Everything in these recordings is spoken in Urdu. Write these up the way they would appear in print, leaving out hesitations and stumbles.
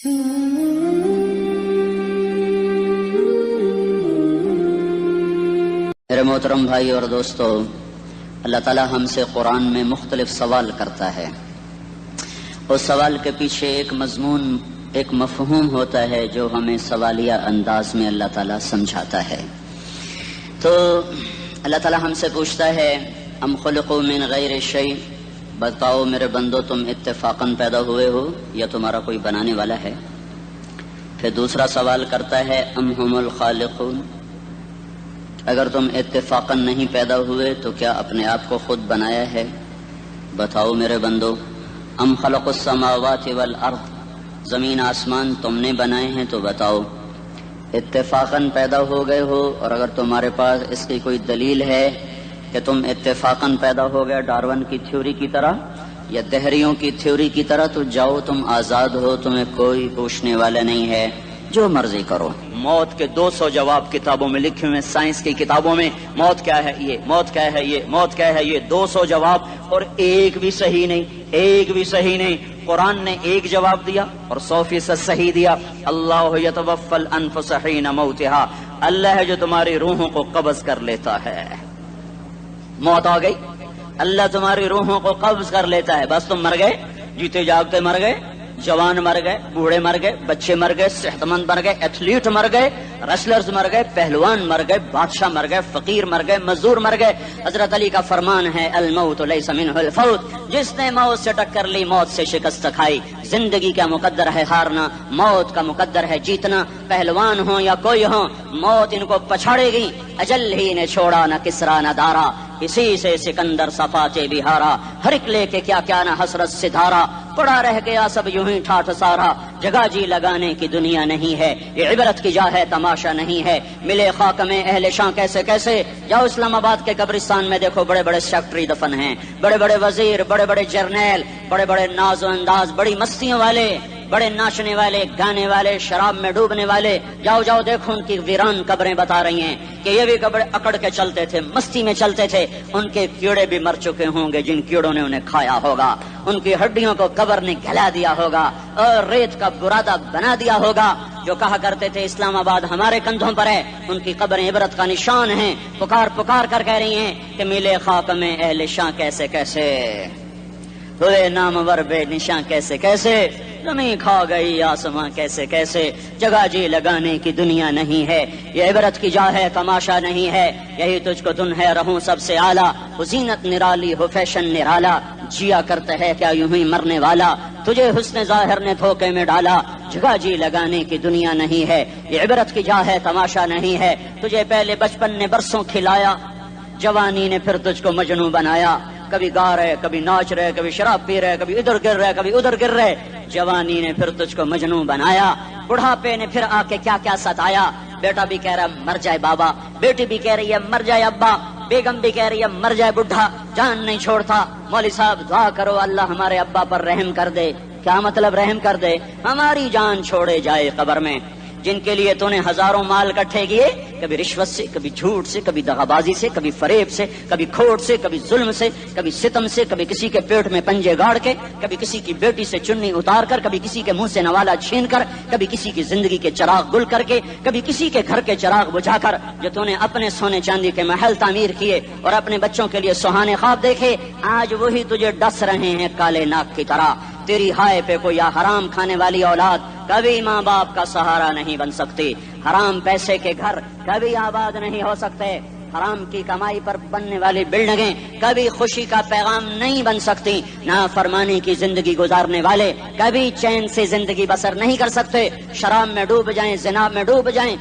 میرے محترم بھائی اور دوستو، اللہ تعالیٰ ہم سے قرآن میں مختلف سوال کرتا ہے. اس سوال کے پیچھے ایک مضمون، ایک مفہوم ہوتا ہے جو ہمیں سوالیہ انداز میں اللہ تعالیٰ سمجھاتا ہے. تو اللہ تعالیٰ ہم سے پوچھتا ہے ام خلقوا من غیر شیء، بتاؤ میرے بندو تم اتفاقاً پیدا ہوئے ہو یا تمہارا کوئی بنانے والا ہے؟ پھر دوسرا سوال کرتا ہے ام ہم الخالقون، اگر تم اتفاقاً نہیں پیدا ہوئے تو کیا اپنے آپ کو خود بنایا ہے؟ بتاؤ میرے بندو. ام خلق السماوات والارض، زمین آسمان تم نے بنائے ہیں تو بتاؤ اتفاقاً پیدا ہو گئے ہو؟ اور اگر تمہارے پاس اس کی کوئی دلیل ہے کہ تم اتفاقاً پیدا ہو گئے ڈارون کی تھیوری کی طرح یا دہریوں کی تھیوری کی طرح، تو جاؤ تم آزاد ہو، تمہیں کوئی پوچھنے والا نہیں ہے، جو مرضی کرو. موت کے 200 جواب کتابوں میں لکھے ہوئے، سائنس کی کتابوں میں موت کیا ہے یہ، موت کیا ہے یہ، موت کیا ہے یہ، 200 جواب، اور ایک بھی صحیح نہیں، ایک بھی صحیح نہیں. قرآن نے ایک جواب دیا اور 100% صحیح دیا. اللہ یتوفی الانفس حین موتہا، اللہ ہے جو تمہاری روحوں کو قبض کر لیتا ہے. موت آ گئی، اللہ تمہاری روحوں کو قبض کر لیتا ہے، بس تم مر گئے، جیتے جاگتے مر گئے، جوان مر گئے، بوڑھے مر گئے، بچے مر گئے، صحت مند مر گئے، ایتھلیٹ مر گئے، ریسلرز مر گئے، پہلوان مر گئے، بادشاہ مر گئے، فقیر مر گئے، مزدور مر گئے. حضرت علی کا فرمان ہے الموت لیس منہ الفوت، جس نے موت سے ٹکر لی موت سے شکست کھائی. زندگی کا مقدر ہے ہارنا، موت کا مقدر ہے جیتنا. پہلوان ہوں یا کوئی ہوں، موت ان کو پچھاڑے گی. اجل ہی نے چھوڑا نہ کسرا نہ دارا، اسی سے سکندر صفاتے بہارا. ہر ایک لے کے کیا کیا نہ حسرت سے دھارا، پڑا رہ گیا سب یوں ہی ٹھاٹھ سارا. جگہ جی لگانے کی دنیا نہیں ہے، یہ عبرت کی جا ہے تماشا نہیں ہے. ملے خاک میں اہل شاں کیسے کیسے، جاؤ اسلام آباد کے قبرستان میں دیکھو، بڑے بڑے سیکٹری دفن ہیں، بڑے بڑے وزیر، بڑے بڑے جرنیل، بڑے بڑے ناز و انداز، بڑی مستیوں والے، بڑے ناچنے والے، گانے والے، شراب میں ڈوبنے والے. جاؤ جاؤ دیکھو ان کی ویران قبریں بتا رہی ہیں کہ یہ بھی قبر اکڑ کے چلتے تھے، مستی میں چلتے تھے. ان کے کیڑے بھی مر چکے ہوں گے جن کیڑوں نے انہیں کھایا ہوگا. ان کی ہڈیوں کو قبر نے گلا دیا ہوگا اور ریت کا برادہ بنا دیا ہوگا. جو کہا کرتے تھے اسلام آباد ہمارے کندھوں پر ہے، ان کی قبریں عبرت کا نشان ہیں. پکار پکار کر کہہ رہی ہیں کہ ملے خاک میں اہل شاں کیسے کیسے، ہوئے نامور بے نشاں کیسے کیسے، زمین کھا گئی آسماں کیسے کیسے. جگہ جی لگانے کی دنیا نہیں ہے، یہ عبرت کی جا ہے تماشا نہیں ہے. یہی تجھ کو دن ہے رہوں سب سے اعلیٰ، ہو زینت نرالی ہو فیشن نرالا. جیا کرتا ہے کیا یوں ہی مرنے والا، تجھے حسن ظاہر نے دھوکے میں ڈالا. جگہ جی لگانے کی دنیا نہیں ہے، یہ عبرت کی جا ہے تماشا نہیں ہے. تجھے پہلے بچپن نے برسوں کھلایا، جوانی نے پھر تجھ کو مجنوں بنایا. کبھی گا رہے، کبھی ناچ رہے، کبھی شراب پی رہے، کبھی ادھر گر رہے، کبھی ادھر گر رہے. جوانی نے پھر تجھ کو مجنوں بنایا. بڑھاپے نے پھر آ کے کیا کیا ستایا. بیٹا بھی کہہ رہا مر جائے بابا، بیٹی بھی کہہ رہی ہے مر جائے ابا، بیگم بھی کہہ رہی ہے مر جائے بڈھا، جان نہیں چھوڑتا. مولوی صاحب دعا کرو اللہ ہمارے ابا پر رحم کر دے. کیا مطلب رحم کر دے؟ ہماری جان چھوڑے جائے قبر میں. جن کے لیے تو نے ہزاروں مال اکٹھے کیے، کبھی رشوت سے، کبھی جھوٹ سے، کبھی دغابازی سے، کبھی فریب سے، کبھی کھوٹ سے، کبھی ظلم سے، کبھی ستم سے، کبھی کسی کے پیٹ میں پنجے گاڑ کے، کبھی کسی کی بیٹی سے چنی اتار کر، کبھی کسی کے منہ سے نوالا چھین کر، کبھی کسی کی زندگی کے چراغ گل کر کے، کبھی کسی کے گھر کے چراغ بجھا کر. جو تو نے اپنے سونے چاندی کے محل تعمیر کیے اور اپنے بچوں کے لیے سہانے خواب دیکھے، آج وہی تجھے ڈس رہے ہیں کالے ناک کی طرح. تیری ہائے پہ کوئی حرام کھانے والی اولاد کبھی ماں باپ کا سہارا نہیں بن سکتی. حرام پیسے کے گھر کبھی آباد نہیں ہو سکتے. حرام کی کمائی پر بننے والی بلڈنگیں کبھی خوشی کا پیغام نہیں بن سکتی. نافرمانی کی زندگی گزارنے والے کبھی چین سے زندگی بسر نہیں کر سکتے. شراب میں ڈوب جائیں، زنا میں ڈوب جائیں،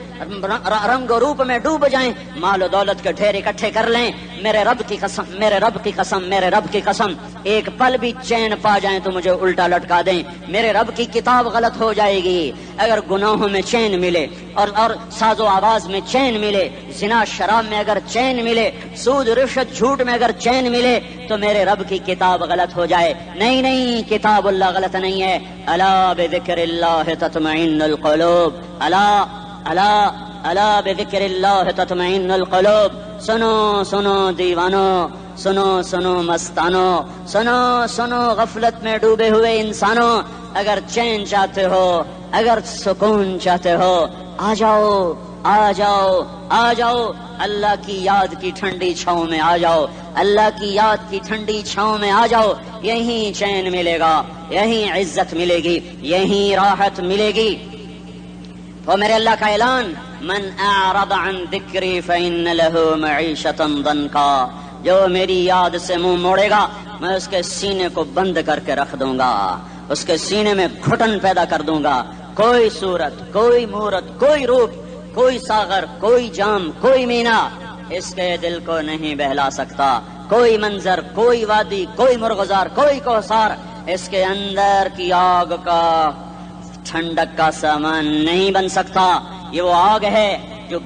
رنگ و روپ میں ڈوب جائیں، مال و دولت کے ڈھیر اکٹھے کر لیں، میرے رب کی قسم، میرے رب کی قسم، میرے رب کی قسم، ایک پل بھی چین پا جائیں تو مجھے الٹا لٹکا دیں. میرے رب کی کتاب غلط ہو جائے گی. اگر گناہوں میں چین ملے اور ساز و آواز میں چین ملے، زنا شراب میں اگر چین ملے، سود رشوت جھوٹ میں اگر چین ملے، تو میرے رب کی کتاب غلط ہو جائے. نہیں نہیں، کتاب اللہ غلط نہیں ہے. الا بذکر اللہ تطمئن القلوب، الا الا الا بذکر اللہ تطمئن القلوب. سنو سنو دیوانو، سنو سنو مستانو، سنو سنو غفلت میں ڈوبے ہوئے انسانوں، اگر چین چاہتے ہو اگر سکون چاہتے ہو آ جاؤ آ جاؤ آ جاؤ، اللہ کی یاد کی ٹھنڈی چھاؤں میں آ جاؤ، اللہ کی یاد کی ٹھنڈی چھاؤں میں آ جاؤ، یہیں چین ملے گا، یہیں عزت ملے گی، یہیں راحت ملے گی۔ تو میرے اللہ کا اعلان، من اعرض عن ذکری فإن له معیشۃ ضنکا، جو میری یاد سے منہ موڑے گا میں اس کے سینے کو بند کر کے رکھ دوں گا، اس کے سینے میں گھٹن پیدا کر دوں گا، کوئی صورت، کوئی مورت، کوئی روپ، کوئی ساغر، کوئی جام، کوئی مینا اس کے دل کو نہیں بہلا سکتا، کوئی منظر، کوئی وادی، کوئی مرغزار، کوئی کوثر اس کے اندر کی آگ کا ٹھنڈک کا سامان نہیں بن سکتا۔ یہ وہ آگ ہے جو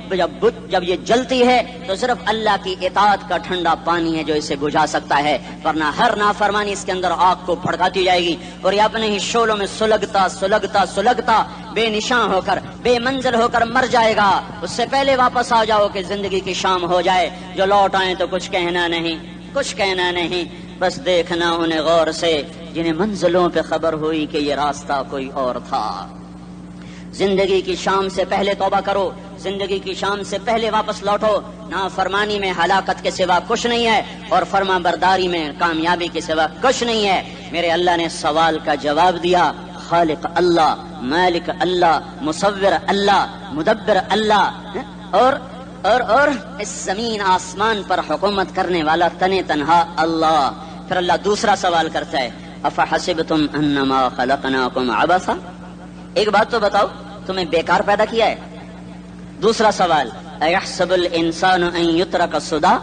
جب یہ جلتی ہے تو صرف اللہ کی اطاعت کا ٹھنڈا پانی ہے جو اسے بجھا سکتا ہے، ورنہ ہر نافرمانی اس کے اندر آگ کو بھڑکاتی جائے گی اور یہ اپنے ہی شعلوں میں سلگتا سلگتا سلگتا بے نشان ہو کر، بے منزل ہو کر مر جائے گا۔ اس سے پہلے واپس آ جاؤ کہ زندگی کی شام ہو جائے، جو لوٹ آئیں تو کچھ کہنا نہیں، کچھ کہنا نہیں، بس دیکھنا انہیں غور سے جنہیں منزلوں پہ خبر ہوئی کہ یہ راستہ کوئی اور تھا۔ زندگی کی شام سے پہلے توبہ کرو، زندگی کی شام سے پہلے واپس لوٹو۔ نافرمانی میں ہلاکت کے سوا کچھ نہیں ہے اور فرما برداری میں کامیابی کے سوا کچھ نہیں ہے۔ میرے اللہ نے سوال کا جواب دیا، خالق اللہ، مالک اللہ، مصور اللہ، مدبر اللہ، اور اس زمین آسمان پر حکومت کرنے والا تنے تنہا اللہ۔ پھر اللہ دوسرا سوال کرتا ہے، افحسبتم انما خلقناکم عبثا، ایک بات تو بتاؤ تمہیں بیکار پیدا کیا ہے؟ دوسرا سوال، ایحسب الانسان ان یترک سدی،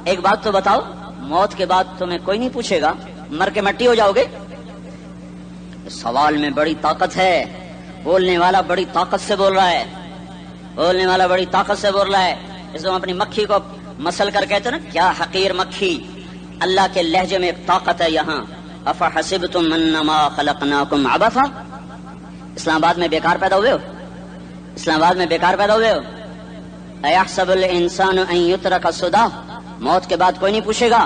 ایک بات تو بتاؤ موت کے بعد تمہیں کوئی نہیں پوچھے گا، مر کے مٹی ہو جاؤ گے؟ سوال میں بڑی طاقت ہے، بولنے والا بڑی طاقت سے بول رہا ہے، بولنے والا بڑی طاقت سے بول رہا ہے۔ اس کو اپنی مکھی کو مسل کر کہتے نا، کیا حقیر مکھی، اللہ کے لہجے میں ایک طاقت ہے یہاں۔ افحسبتم انما خلقناکم عبثا، اسلام آباد میں بیکار پیدا ہوئے ہو؟ اسلام آباد میں بیکار پیدا ہوئے ہو؟ ایحسب الانسان ان یترک سدی، موت کے بعد کوئی نہیں پوچھے گا،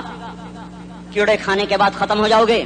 کیڑے کھانے کے بعد ختم ہو جاؤ گے۔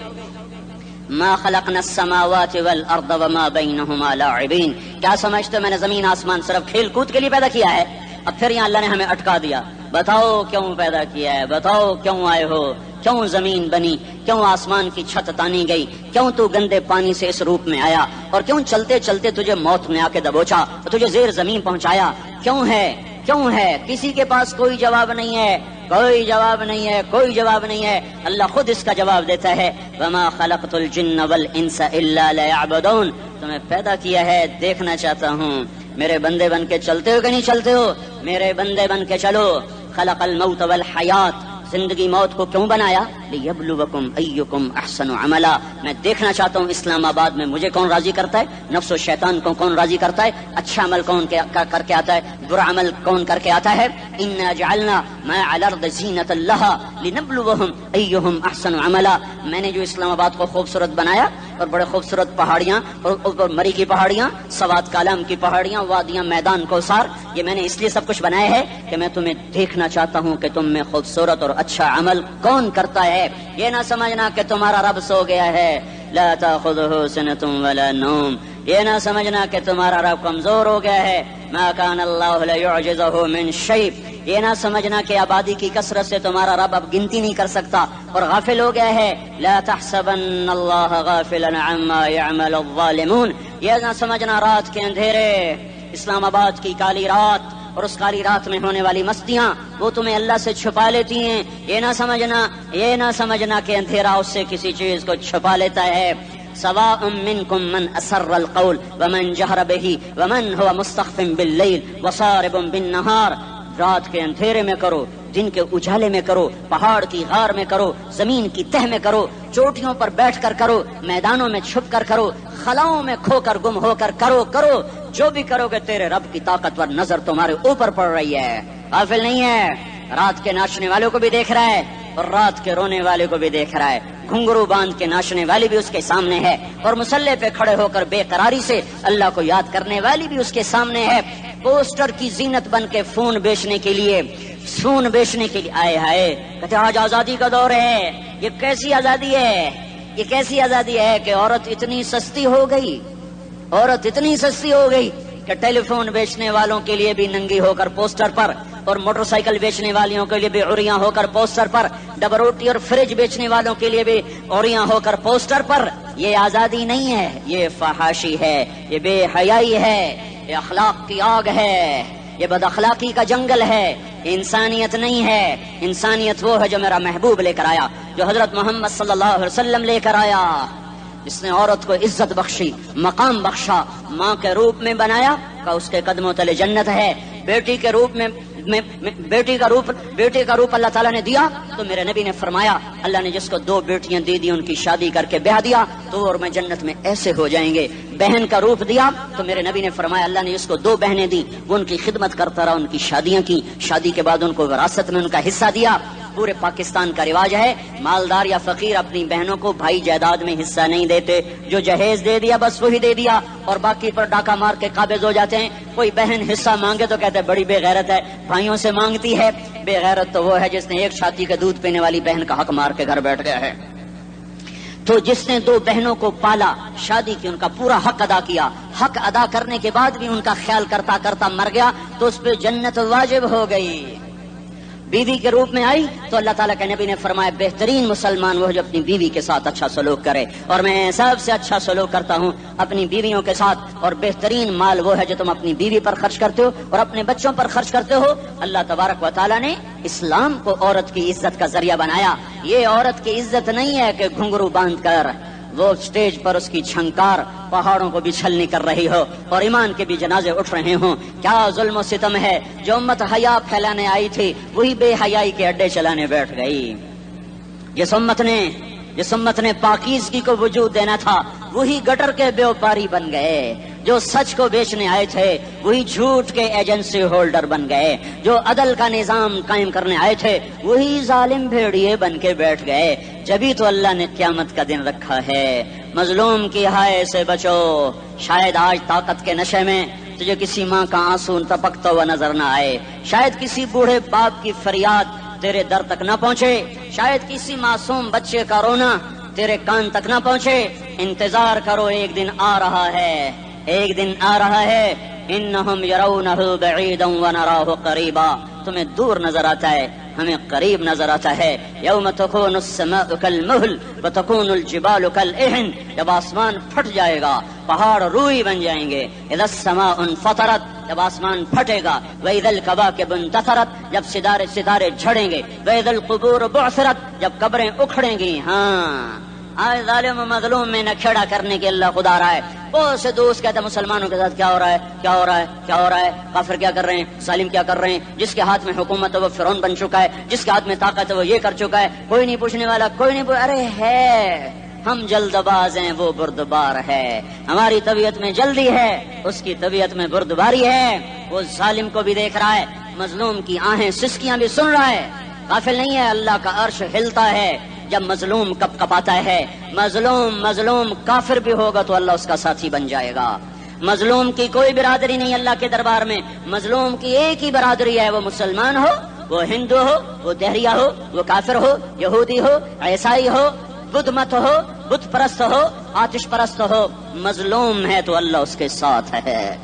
ما خلقنا السماوات والارض وما بینہما لاعبین، کیا سمجھتے میں نے زمین آسمان صرف کھیل کود کے لیے پیدا کیا ہے؟ اب پھر یہاں اللہ نے ہمیں اٹکا دیا، بتاؤ کیوں پیدا کیا ہے، بتاؤ کیوں آئے ہو، کیوں زمین بنی، کیوں آسمان کی چھت تانی گئی، کیوں تو گندے پانی سے اس روپ میں آیا، اور کیوں چلتے چلتے تجھے موت نے آ کے دبوچا اور تجھے زیر زمین پہنچایا، کیوں ہے، کیوں ہے؟ کسی کے پاس کوئی جواب نہیں ہے، کوئی جواب نہیں ہے، کوئی جواب نہیں ہے۔ اللہ خود اس کا جواب دیتا ہے، وما خلقت الجن والانس الا لیعبدون، تمہیں پیدا کیا ہے دیکھنا چاہتا ہوں، میرے بندے بن کے چلتے ہو کہ نہیں چلتے ہو؟ میرے بندے بن کے چلو۔ خلق الموت والحیات، زندگی موت کو کیوں بنایا؟ لیبلوکم ایکم احسن عملا، میں دیکھنا چاہتا ہوں اسلام آباد میں مجھے کون راضی کرتا ہے، نفس و شیطان کو کون راضی کرتا ہے، اچھا عمل کون کر کے آتا ہے، برا عمل کون کر کے آتا ہے۔ انا جعلنا ما علی الارض زینۃ لها لنبلوہم ایہم احسن عملا، میں نے جو اسلام آباد کو خوبصورت بنایا اور بڑے خوبصورت پہاڑیاں اور مری کی پہاڑیاں، سوات کالام کی پہاڑیاں، وادیاں، میدان کوثر، یہ میں نے اس لیے سب کچھ بنایا ہے کہ میں تمہیں دیکھنا چاہتا ہوں کہ تم میں خوبصورت اور اچھا عمل کون کرتا ہے۔ یہ نہ سمجھنا کہ تمہارا رب سو گیا ہے، لا تاخذہ سنۃ ولا نوم، یہ نہ سمجھنا کہ تمہارا رب کمزور ہو گیا ہے، ما کان اللہ لیعجزہ من شیء، یہ نہ سمجھنا کہ آبادی کی کثرت سے تمہارا رب اب گنتی نہیں کر سکتا اور غافل ہو گیا ہے، لا تحسبن اللہ غافلا عما يعمل الظالمون، یہ نہ سمجھنا رات کے اندھیرے، اسلام آباد کی کالی رات اور اس کالی رات میں ہونے والی مستیاں وہ تمہیں اللہ سے چھپا لیتی ہیں، یہ نہ سمجھنا کہ اندھیرا اس سے کسی چیز کو چھپا لیتا ہے۔ سواء منکم من اسر القول ومن جہر به ومن هو مستخف باللیل وصارب بالنہار، رات کے اندھیرے میں کرو، دن کے اجالے میں کرو، پہاڑ کی غار میں کرو، زمین کی تہ میں کرو، چوٹیوں پر بیٹھ کر کرو، میدانوں میں چھپ کر کرو، خلاؤں میں کھو کر گم ہو کر کرو، جو بھی کرو گے تیرے رب کی طاقتور نظر تمہارے اوپر پڑ رہی ہے، غافل نہیں ہے، رات کے ناچنے والوں کو بھی دیکھ رہا ہے اور رات کے رونے والے کو بھی دیکھ رہا ہے، گھنگرو باندھ کے ناچنے والی بھی اس کے سامنے ہے اور مسلح پہ کھڑے ہو کر بے قراری سے اللہ کو یاد کرنے والی بھی اس کے سامنے ہے۔ پوسٹر کی زینت بن کے فون بیچنے کے لیے آئے ہائے کہتے آج آزادی کا دور ہے، یہ کیسی آزادی ہے، یہ کیسی آزادی ہے کہ عورت اتنی سستی ہو گئی، عورت اتنی سستی ہو گئی کہ ٹیلی فون بیچنے والوں کے لیے بھی ننگی ہو کر پوسٹر پر، اور موٹر سائیکل بیچنے والیوں کے لیے بھی عریاں ہو کر پوسٹر پر، ڈبل روٹی اور فریج بیچنے والوں کے لیے بھی عریاں ہو کر پوسٹر پر۔ یہ آزادی نہیں ہے، یہ فحاشی ہے، یہ بے حیائی ہے، یہ اخلاق کی آگ ہے، یہ بد اخلاقی کا جنگل ہے، انسانیت نہیں ہے۔ انسانیت وہ ہے جو میرا محبوب لے کر آیا، جو حضرت محمد صلی اللہ علیہ وسلم لے کر آیا، جس نے عورت کو عزت بخشی، مقام بخشا، ماں کے روپ میں بنایا کہ اس کے قدموں تلے جنت ہے، بیٹی کے روپ میں بیٹی کا روپ اللہ تعالیٰ نے دیا تو میرے نبی نے فرمایا اللہ نے جس کو 2 بیٹیاں دے دی ان کی شادی کر کے بیاہ دیا تو اور میں جنت میں ایسے ہو جائیں گے۔ بہن کا روپ دیا تو میرے نبی نے فرمایا اللہ نے جس کو 2 بہنیں دی وہ ان کی خدمت کرتا رہا، ان کی شادیاں کی، شادی کے بعد ان کو وراثت میں ان کا حصہ دیا۔ پورے پاکستان کا رواج ہے مالدار یا فقیر اپنی بہنوں کو بھائی جائیداد میں حصہ نہیں دیتے، جو جہیز دے دیا بس وہی دے دیا اور باقی پر ڈاکہ مار کے قابض ہو جاتے ہیں۔ کوئی بہن حصہ مانگے تو کہتے ہیں بڑی بے غیرت ہے، بھائیوں سے مانگتی ہے۔ بے غیرت تو وہ ہے جس نے ایک چھاتی کے دودھ پینے والی بہن کا حق مار کے گھر بیٹھ گیا ہے۔ تو جس نے 2 بہنوں کو پالا، شادی کی، ان کا پورا حق ادا کیا، حق ادا کرنے کے بعد بھی ان کا خیال کرتا کرتا مر گیا تو اس پہ جنت واجب ہو گئی۔ بیوی کے روپ میں آئی تو اللہ تعالیٰ کے نبی نے فرمایا بہترین مسلمان وہ جو اپنی بیوی کے ساتھ اچھا سلوک کرے، اور میں سب سے اچھا سلوک کرتا ہوں اپنی بیویوں کے ساتھ، اور بہترین مال وہ ہے جو تم اپنی بیوی پر خرچ کرتے ہو اور اپنے بچوں پر خرچ کرتے ہو۔ اللہ تبارک و تعالیٰ نے اسلام کو عورت کی عزت کا ذریعہ بنایا۔ یہ عورت کی عزت نہیں ہے کہ گھنگرو باندھ کر وہ اسٹیج پر اس کی چھنکار پہاڑوں کو بھی چھلنی کر رہی ہو اور ایمان کے بھی جنازے اٹھ رہے ہوں۔ کیا ظلم و ستم ہے، جو امت حیا پھیلانے آئی تھی وہی بے حیائی کے اڈے چلانے بیٹھ گئی۔ جس امت نے پاکیزگی کو وجود دینا تھا وہی گٹر کے بیوپاری بن گئے، جو سچ کو بیچنے آئے تھے وہی جھوٹ کے ایجنسی ہولڈر بن گئے، جو عدل کا نظام قائم کرنے آئے تھے وہی ظالم بھیڑیے بن کے بیٹھ گئے۔ جبھی تو اللہ نے قیامت کا دن رکھا ہے۔ مظلوم کی ہائے سے بچو، شاید آج طاقت کے نشے میں تجھے کسی ماں کا آنسو ٹپکتا ہوا نظر نہ آئے، شاید کسی بوڑھے باپ کی فریاد تیرے در تک نہ پہنچے، شاید کسی معصوم بچے کا رونا تیرے کان تک نہ پہنچے۔ انتظار کرو، ایک دن آ رہا ہے، ایک دن آ رہا ہے۔ انہم یرونہ بعیدا ونراہ قریبا، تمہیں دور نظر آتا ہے، ہمیں قریب نظر آتا ہے۔ یوم تکون السماء کالمہل وتکون الجبال کالعہن، جب آسمان پھٹ جائے گا پہاڑ روئی بن جائیں گے۔ اذا السماء انفطرت، جب آسمان پھٹے گا۔ واذا الکواکب انتثرت، جب ستارے جھڑیں گے۔ واذا القبور بعثرت، جب قبریں اکھڑیں گی۔ ہاں آج ظالم و مظلوم میں نہ کھیڑا کرنے کے اللہ خدا رہا ہے۔ بہت سے دوست کہتے ہیں مسلمانوں کے ساتھ کیا ہو رہا ہے، کیا ہو رہا ہے، کیا ہو رہا ہے، کافر کیا کر رہے ہیں، ظالم کیا کر رہے ہیں، جس کے ہاتھ میں حکومت ہے وہ فرعون بن چکا ہے، جس کے ہاتھ میں طاقت ہے وہ یہ کر چکا ہے، کوئی نہیں پوچھنے والا، کوئی نہیں ارے ہے، ہم جلد باز ہیں وہ بردبار ہے، ہماری طبیعت میں جلدی ہے اس کی طبیعت میں بردباری ہے۔ وہ ظالم کو بھی دیکھ رہا ہے، مظلوم کی آہیں سسکیاں بھی سن رہا ہے، غافل نہیں ہے۔ اللہ کا عرش ہلتا ہے جب مظلوم کپ کپاتا ہے۔ مظلوم کافر بھی ہوگا تو اللہ اس کا ساتھی بن جائے گا۔ مظلوم کی کوئی برادری نہیں اللہ کے دربار میں، مظلوم کی ایک ہی برادری ہے، وہ مسلمان ہو، وہ ہندو ہو، وہ دہریہ ہو، وہ کافر ہو، یہودی ہو، عیسائی ہو، بدھ مت ہو، بت پرست ہو، آتش پرست ہو، مظلوم ہے تو اللہ اس کے ساتھ ہے۔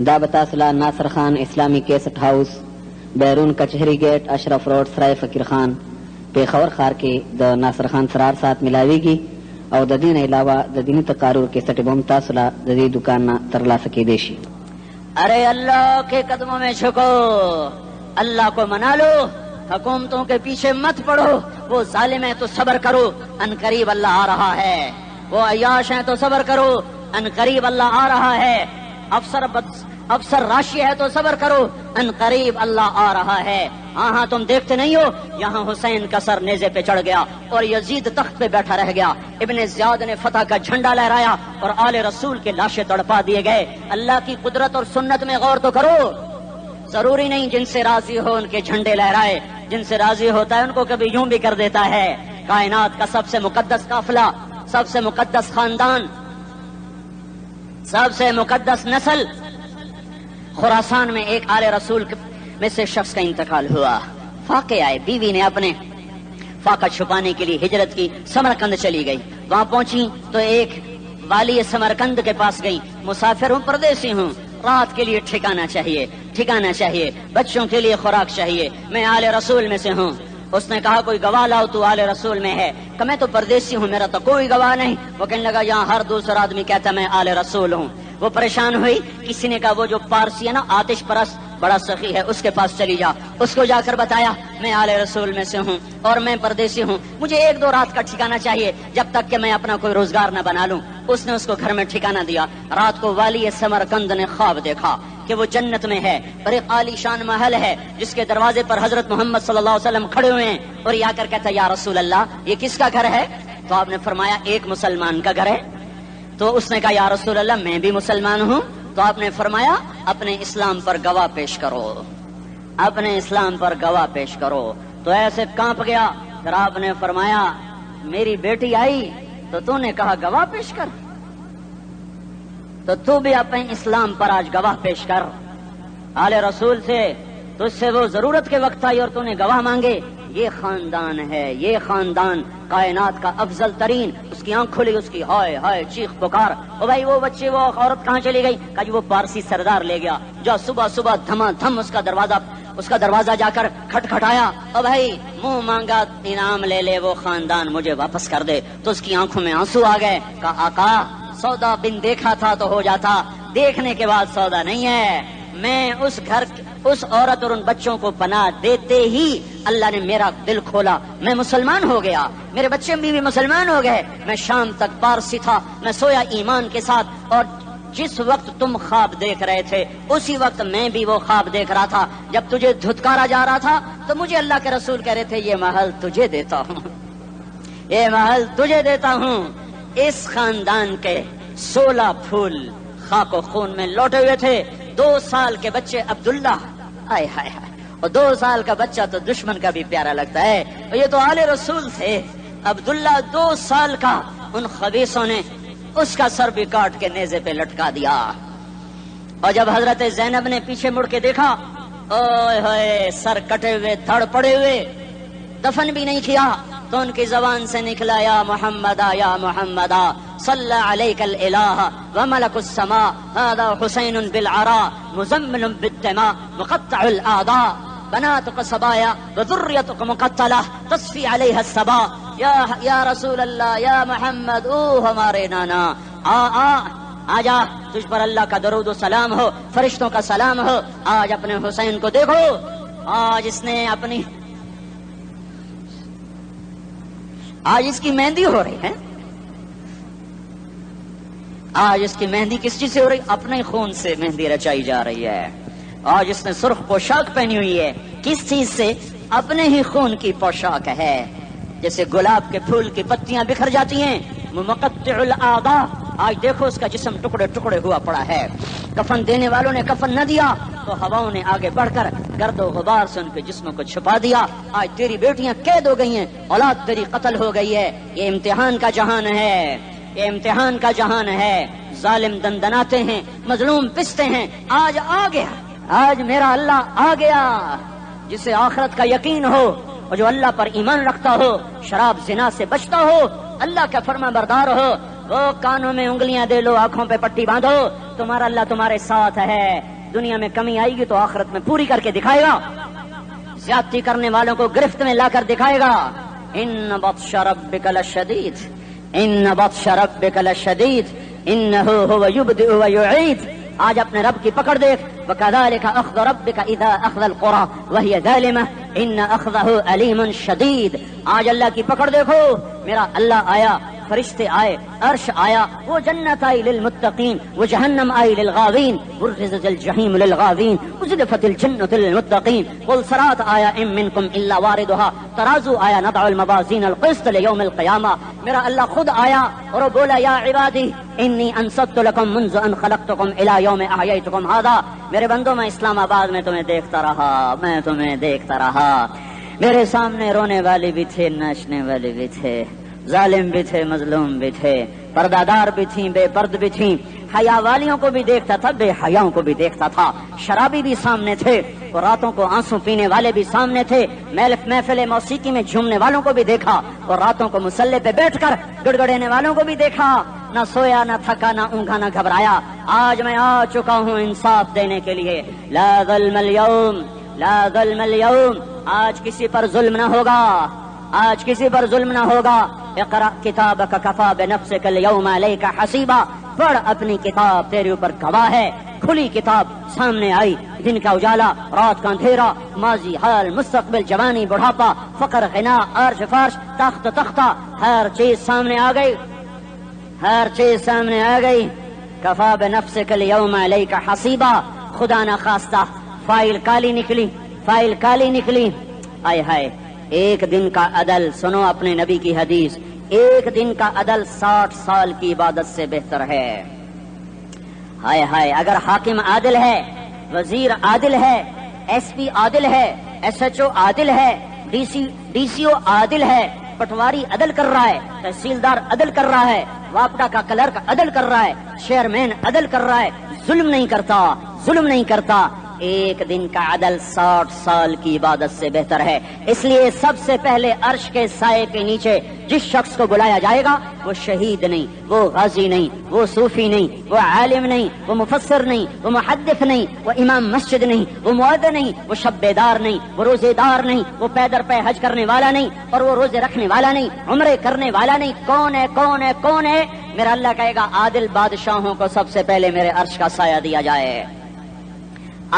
دعوت اصلاح ناصر خان اسلامی کیسٹ ہاؤس، بیرون کچہری گیٹ، اشرف روڈ، سرائے فقیر خان، پیښور ښار کې د ناصر خان سرار سات ملاویږي او د دې نه علاوه د دیني تقارر کیسټ به هم تاسو له د دې دکان نه ترلاسه کیدی شي۔ ارے اللہ کے قدموں میں جھکو، اللہ کو منا لو، حکومتوں کے پیچھے مت پڑو۔ وہ ظالم ہے تو صبر کرو، ان قریب اللہ آ رہا ہے۔ وہ عیاش ہیں تو صبر کرو، ان قریب اللہ آ رہا ہے۔ افسر راشی ہے تو صبر کرو، ان قریب اللہ آ رہا ہے۔ ہاں تم دیکھتے نہیں ہو، یہاں حسین کا سر نیزے پہ چڑھ گیا اور یزید تخت پہ بیٹھا رہ گیا، ابن زیاد نے فتح کا جھنڈا لہرایا اور آل رسول کے لاشیں تڑپا دیے گئے۔ اللہ کی قدرت اور سنت میں غور تو کرو۔ ضروری نہیں جن سے راضی ہو ان کے جھنڈے لہرائے، جن سے راضی ہوتا ہے ان کو کبھی یوں بھی کر دیتا ہے۔ کائنات کا سب سے مقدس قافلہ، سب سے مقدس خاندان، سب سے مقدس نسل، خراسان میں ایک آل رسول میں سے شخص کا انتقال ہوا۔ فاقے آئے، بیوی نے اپنے فاقہ چھپانے کے لیے ہجرت کی، سمرقند چلی گئی۔ وہاں پہنچی تو ایک والی سمرقند کے پاس گئی، مسافر ہوں، پردیسی ہوں، رات کے لیے ٹھکانا چاہیے، بچوں کے لیے خوراک چاہیے، میں آل رسول میں سے ہوں۔ اس نے کہا کوئی گواہ لاؤ، تو آل رسول میں ہے؟ کہ میں تو پردیسی ہوں، میرا تو کوئی گواہ نہیں۔ وہ کہنے لگا یہاں ہر دوسرا آدمی کہتا میں آل رسول ہوں۔ وہ پریشان ہوئی، کسی نے کہا وہ جو پارسی ہے نا آتش پرست بڑا سخی ہے، اس کے پاس چلی جا۔ اس کو جا کر بتایا میں آل رسول میں سے ہوں اور میں پردیسی ہوں، مجھے 1-2 رات کا ٹھکانہ چاہیے جب تک کہ میں اپنا کوئی روزگار نہ بنا لوں۔ اس نے اس کو گھر میں ٹھکانہ دیا۔ رات کو والی سمرقند نے خواب دیکھا کہ وہ جنت میں ہے اور ایک عالی شان محل ہے جس کے دروازے پر حضرت محمد صلی اللہ علیہ وسلم کھڑے ہوئے ہیں، اور یہ آ کر کہتا یا رسول اللہ یہ کس کا گھر ہے؟ تو آپ نے فرمایا ایک مسلمان کا گھر ہے۔ تو اس نے کہا یا رسول اللہ میں بھی مسلمان ہوں۔ تو آپ نے فرمایا اپنے اسلام پر گواہ پیش کرو، اپنے اسلام پر گواہ پیش کرو۔ تو ایسے کانپ گیا۔ پھر آپ نے فرمایا میری بیٹی آئی تو تو نے کہا گواہ پیش کر، تو تو بھی اپنے اسلام پر آج گواہ پیش کر۔ آل رسول سے تو اس سے وہ ضرورت کے وقت آئی اور تو نے گواہ مانگے۔ یہ خاندان ہے، یہ خاندان کائنات کا افضل ترین۔ اس کی آنکھ کھلی، اس کی ہائے ہائے چیخ پکار، او بھائی وہ بچے وہ عورت کہاں چلی گئی؟ کہا جی وہ پارسی سردار لے گیا، جو صبح صبح دھما دھم اس کا دروازہ جا کر کھٹکھٹایا، او بھائی منہ مانگا انعام لے لے، وہ خاندان مجھے واپس کر دے۔ تو اس کی آنکھوں میں آنسو آ گئے۔ کہا آقا سودا بن دیکھا تھا تو ہو جاتا، دیکھنے کے بعد سودا نہیں ہے۔ میں اس عورت اور ان بچوں کو پناہ دیتے ہی اللہ نے میرا دل کھولا، میں مسلمان ہو گیا، میرے بچے بھی مسلمان ہو گئے۔ میں شام تک پارسی تھا، میں سویا ایمان کے ساتھ، اور جس وقت تم خواب دیکھ رہے تھے اسی وقت میں بھی وہ خواب دیکھ رہا تھا۔ جب تجھے دھتکارا جا رہا تھا تو مجھے اللہ کے رسول کہہ رہے تھے یہ محل تجھے دیتا ہوں، یہ محل تجھے دیتا ہوں۔ اس خاندان کے 16 پھول خاک و خون میں لوٹے ہوئے تھے۔ 2 سال کے بچے عبداللہ، ہائے ہائے ہائے، اور 2 سال کا بچہ تو دشمن کا بھی پیارا لگتا ہے، اور یہ تو آل رسول تھے۔ عبداللہ 2 سال کا، ان خبیثوں نے اس کا سر بھی کاٹ کے نیزے پہ لٹکا دیا۔ اور جب حضرت زینب نے پیچھے مڑ کے دیکھا، اوئے ہوئے سر کٹے ہوئے، دھڑ پڑے ہوئے، دفن بھی نہیں کیا، تو ان کی زبان سے نکلا یا محمدہ یا محمدہ صلی علیک الالہ وملک السماء هذا حسین بالعراء مزمل بالدماء مقطع الاعضاء بناتك صبايا وذريتك مقتلہ تصفی علیہ الصبا۔ یا رسول اللہ یا محمد، او ہمارے نانا، آ جا، تجھ پر اللہ کا درود و سلام ہو، فرشتوں کا سلام ہو۔ آج اپنے حسین کو دیکھو، آج اس کی مہندی ہو رہی ہے۔ آج اس کی مہندی کس چیز سے ہو رہی؟ اپنے خون سے مہندی رچائی جا رہی ہے۔ آج اس نے سرخ پوشاک پہنی ہوئی ہے، کس چیز سے؟ اپنے ہی خون کی پوشاک ہے۔ جیسے گلاب کے پھول کی پتیاں بکھر جاتی ہیں، مقطع الاعضاء، آج دیکھو اس کا جسم ٹکڑے ٹکڑے ہوا پڑا ہے۔ کفن دینے والوں نے کفن نہ دیا تو ہواؤں نے آگے بڑھ کر گرد و غبار سے ان کے جسموں کو چھپا دیا۔ آج تیری بیٹیاں قید ہو گئی ہیں، اولاد تیری قتل ہو گئی ہے۔ یہ امتحان کا جہان ہے، یہ امتحان کا جہان ہے۔ ظالم دندناتے ہیں، مظلوم پستے ہیں۔ آج آ گیا، آج میرا اللہ آ گیا، جسے آخرت کا یقین ہو اور جو اللہ پر ایمان رکھتا ہو، شراب زنا سے بچتا ہو، اللہ کا فرما بردار ہو، وہ کانوں میں انگلیاں دے لو، آنکھوں پہ پٹی باندھو، تمہارا اللہ تمہارے ساتھ ہے۔ دنیا میں کمی آئے گی تو آخرت میں پوری کر کے دکھائے گا۔ زیادتی کرنے والوں کو گرفت میں لا کر دکھائے گا۔ ان بطش ربک لشدید، ان بطش ربک لشدید انہ هو یبدئ ویعید۔ آج اپنے رب کی پکڑ دیکھ، وکذالک اخذ ربک اذا اخذ القری وہی ظالمہ ان اخذہ علیم شدید۔ آج اللہ کی پکڑ دیکھو، میرا اللہ آیا، فرشتے آئے، عرش آیا، وہ جنت آئی للمتقین، وہ جہنم آئی للغاوین، برزت الجحیم للغاوین، ازلفت الجنت للمتقین، والصراط آیا ام منکم الا واردها، ترازو آیا نضع الموازین القسط لیوم القیامہ۔ میرا اللہ خود آیا اور وہ بولا یا عبادی انی انصت لکم منذ ان خلقتکم الی یوم احییتکم ھذا۔ میرے بندوں، میں اسلام آباد میں تمہیں دیکھتا رہا، میرے سامنے رونے والے بھی تھے، ناچنے والے بھی تھے، ظالم بھی تھے، مظلوم بھی تھے، پردادار بھی تھیں، بے پرد بھی تھیں، حیا والیوں کو بھی دیکھتا تھا، بے حیاؤں کو بھی دیکھتا تھا، شرابی بھی سامنے تھے اور راتوں کو آنسو پینے والے بھی سامنے تھے، محفل موسیقی میں جھومنے والوں کو بھی دیکھا اور راتوں کو مصلی پہ بیٹھ کر گڑگڑانے والوں کو بھی دیکھا۔ نہ سویا نہ تھکا نہ اونگا نہ گھبرایا. آج میں آ چکا ہوں انصاف دینے کے لیے. لا ظلم اليوم لا ظلم اليوم. آج کسی پر ظلم نہ ہوگا, آج کسی پر ظلم نہ ہوگا. اقرأ کتابک کفا بنفسک اليوم علیک حسیبا. پڑھ اپنی کتاب, تیرے اوپر گواہ ہے. کھلی کتاب سامنے آئی, دن کا اجالا, رات کا اندھیرا, ماضی حال مستقبل, جوانی بڑھاپا, فقر غنا, عرش فرش, تخت تختہ, ہر چیز سامنے آ گئی, ہر چیز سامنے آ گئی. کفا بنفسک اليوم علیک حسیبا. خدا نہ خواستہ فائل کالی نکلی, فائل کالی نکلی. آئے ہائے, ایک دن کا عدل, سنو اپنے نبی کی حدیث, ایک دن کا عدل 60 سال کی عبادت سے بہتر ہے. ہائے ہائے, اگر حاکم عادل ہے, وزیر عادل ہے, ایس پی عادل ہے, ایس ایچ او عادل ہے, ڈی سی او عادل ہے, پٹواری عدل کر رہا ہے, تحصیلدار عدل کر رہا ہے, واپڈا کا کلرک عدل کر رہا ہے, چیئرمین عدل کر رہا ہے, ظلم نہیں کرتا, ظلم نہیں کرتا, ایک دن کا عدل 60 سال کی عبادت سے بہتر ہے. اس لیے سب سے پہلے عرش کے سائے کے نیچے جس شخص کو بلایا جائے گا وہ شہید نہیں, وہ غازی نہیں, وہ صوفی نہیں, وہ عالم نہیں, وہ مفسر نہیں, وہ محدث نہیں, وہ امام مسجد نہیں, وہ مؤذن نہیں, وہ شب بیدار نہیں, وہ روزے دار نہیں, وہ پیدر پہ حج کرنے والا نہیں, اور وہ روزے رکھنے والا نہیں, عمرے کرنے والا نہیں. کون ہے, کون ہے, کون ہے؟ میرا اللہ کہے گا عادل بادشاہوں کو سب سے پہلے میرے عرش کا سایہ دیا جائے.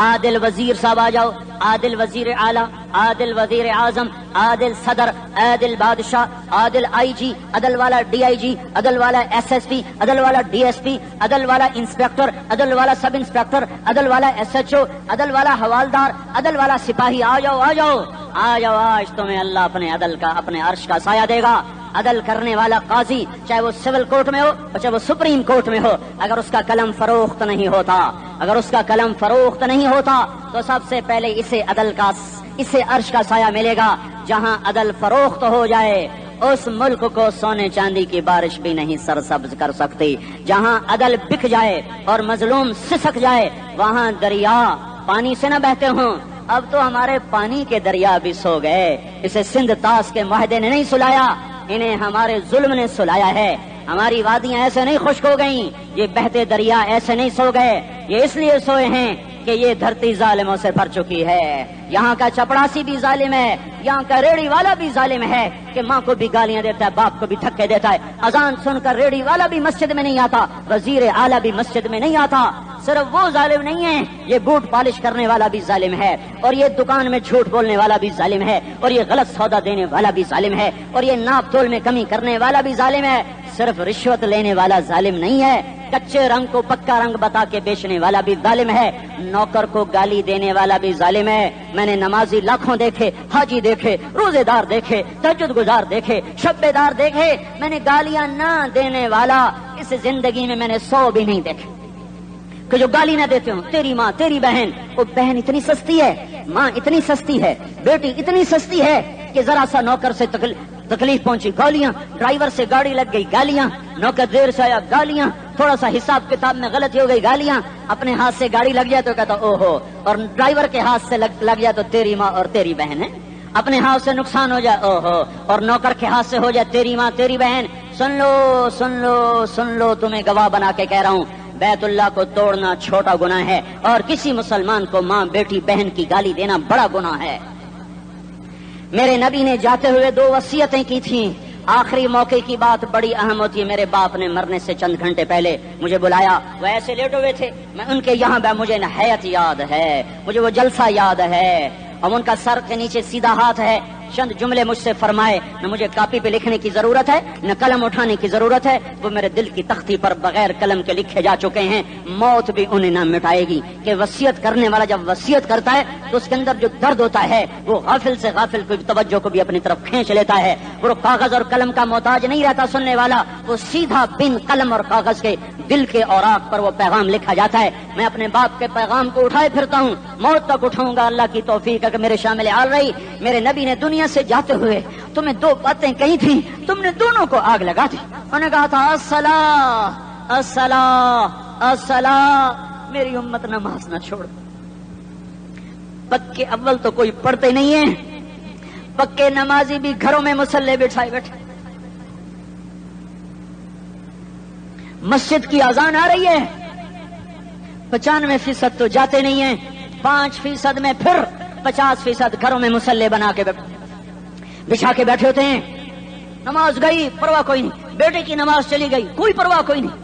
عادل وزیر صاحب آ جاؤ, عادل وزیر اعلیٰ, عادل وزیر اعظم, عادل صدر, عادل بادشاہ, عادل آئی جی, عدل والا ڈی آئی جی, عدل والا ایس ایس پی, عدل والا ڈی ایس پی, عدل والا انسپیکٹر, عدل والا سب انسپیکٹر, عدل والا ایس ایچ او, عدل والا حوالدار, عدل والا سپاہی. آ جاؤ, آ جاؤ, آ جاؤ, آج تمہیں اللہ اپنے عدل کا, اپنے عرش کا سایہ دے گا. عدل کرنے والا قاضی, چاہے وہ سول کورٹ میں ہو اور چاہے وہ سپریم کورٹ میں ہو, اگر اس کا قلم فروخت نہیں ہوتا, اگر اس کا قلم فروخت نہیں ہوتا تو سب سے پہلے اسے عدل کا, اسے عرش کا سایہ ملے گا. جہاں عدل فروخت ہو جائے اس ملک کو سونے چاندی کی بارش بھی نہیں سرسبز کر سکتی. جہاں عدل بک جائے اور مظلوم سسک جائے وہاں دریا پانی سے نہ بہتے ہوں. اب تو ہمارے پانی کے دریا بھی سو گئے. اسے سندھ طاس کے معاہدے نے نہیں سلایا, انہیں ہمارے ظلم نے سلایا ہے. ہماری وادیاں ایسے نہیں خشک ہو گئیں, یہ بہتے دریا ایسے نہیں سو گئے. یہ اس لیے سوئے ہیں کہ یہ دھرتی ظالموں سے بھر چکی ہے. یہاں کا چپڑاسی بھی ظالم ہے, یہاں کا ریڑھی والا بھی ظالم ہے کہ ماں کو بھی گالیاں دیتا ہے, باپ کو بھی دھکے دیتا ہے. اذان سن کر ریڑھی والا بھی مسجد میں نہیں آتا, وزیر اعلیٰ بھی مسجد میں نہیں آتا. صرف وہ ظالم نہیں ہے, یہ بوٹ پالش کرنے والا بھی ظالم ہے, اور یہ دکان میں جھوٹ بولنے والا بھی ظالم ہے, اور یہ غلط سودا دینے والا بھی ظالم ہے, اور یہ ناپ تول میں کمی کرنے والا بھی ظالم ہے. صرف رشوت لینے والا ظالم نہیں ہے, کچے رنگ کو پکا رنگ بتا کے بیچنے والا بھی ظالم ہے, نوکر کو گالی دینے والا بھی ظالم ہے. میں نے نمازی لاکھوں دیکھے, حاجی دیکھے, روزے دار دیکھے, تہجد گزار دیکھے, شب بیدار دیکھے, میں نے گالیاں نہ دینے والا اس زندگی میں نے 100 بھی نہیں دیکھے کہ جو گالی نہ دیتے ہوں. تیری ماں, تیری بہن, وہ بہن اتنی سستی ہے, ماں اتنی سستی ہے, بیٹی اتنی سستی ہے کہ ذرا سا نوکر سے تکلیف پہنچی گالیاں, ڈرائیور سے گاڑی لگ گئی گالیاں, نوکر دیر سے آیا گالیاں, تھوڑا سا حساب کتاب میں غلطی ہو گئی گالیاں, اپنے ہاتھ سے گاڑی لگ جائے تو کہتا او ہو, اور ڈرائیور کے ہاتھ سے لگ جائے تو تیری ماں اور تیری بہن ہے. اپنے ہاتھ سے نقصان ہو جائے او ہو, اور نوکر کے ہاتھ سے ہو جائے تیری ماں تیری بہن. سن لو, سن لو, سن لو, تمہیں گواہ بنا کے کہہ رہا ہوں, بیت اللہ کو توڑنا چھوٹا گناہ ہے, اور کسی مسلمان کو ماں, بیٹی, بہن کی گالی دینا بڑا گناہ ہے. میرے نبی نے جاتے ہوئے 2 وصیتیں کی تھیں. آخری موقع کی بات بڑی اہم ہوتی ہے. میرے باپ نے مرنے سے چند گھنٹے پہلے مجھے بلایا, وہ ایسے لیٹے ہوئے تھے, میں ان کے یہاں مجھے نہایت یاد ہے, مجھے وہ جلسہ یاد ہے, اور ان کا سر کے نیچے سیدھا ہاتھ ہے. چند جملے مجھ سے فرمائے, نہ مجھے کاپی پہ لکھنے کی ضرورت ہے نہ قلم اٹھانے کی ضرورت ہے, وہ میرے دل کی تختی پر بغیر قلم کے لکھے جا چکے ہیں. موت بھی انہیں نہ مٹائے گی کہ وصیت کرنے والا جب وصیت کرتا ہے تو اس کے اندر جو درد ہوتا ہے وہ غافل سے غافل کوئی توجہ کو بھی اپنی طرف کھینچ لیتا ہے. وہ کاغذ اور قلم کا محتاج نہیں رہتا سننے والا, وہ سیدھا بن قلم اور کاغذ کے دل کے اوراق پر وہ پیغام لکھا جاتا ہے. میں اپنے باپ کے پیغام کو اٹھائے پھرتا ہوں, موت تک اٹھاؤں گا, اللہ کی توفیق ہے کہ میرے شامل حال رہی. میرے نبی نے دنیا سے جاتے ہوئے تمہیں 2 باتیں کہی تھی, تم نے دونوں کو آگ لگا دی. انہوں نے کہا تھا الصلاۃ الصلاۃ الصلاۃ, میری امت نماز نہ چھوڑ. پکے اول تو کوئی پڑھتے نہیں ہیں, پکے نمازی بھی گھروں میں مصلی بٹھائے بیٹھے. مسجد کی اذان آ رہی ہے، 95% تو جاتے نہیں ہیں، 5% میں پھر 50% گھروں میں مصلی بنا کے بچھا کے بیٹھے ہوتے ہیں. نماز گئی پرواہ کوئی نہیں، بیٹے کی نماز چلی گئی کوئی پرواہ کوئی نہیں.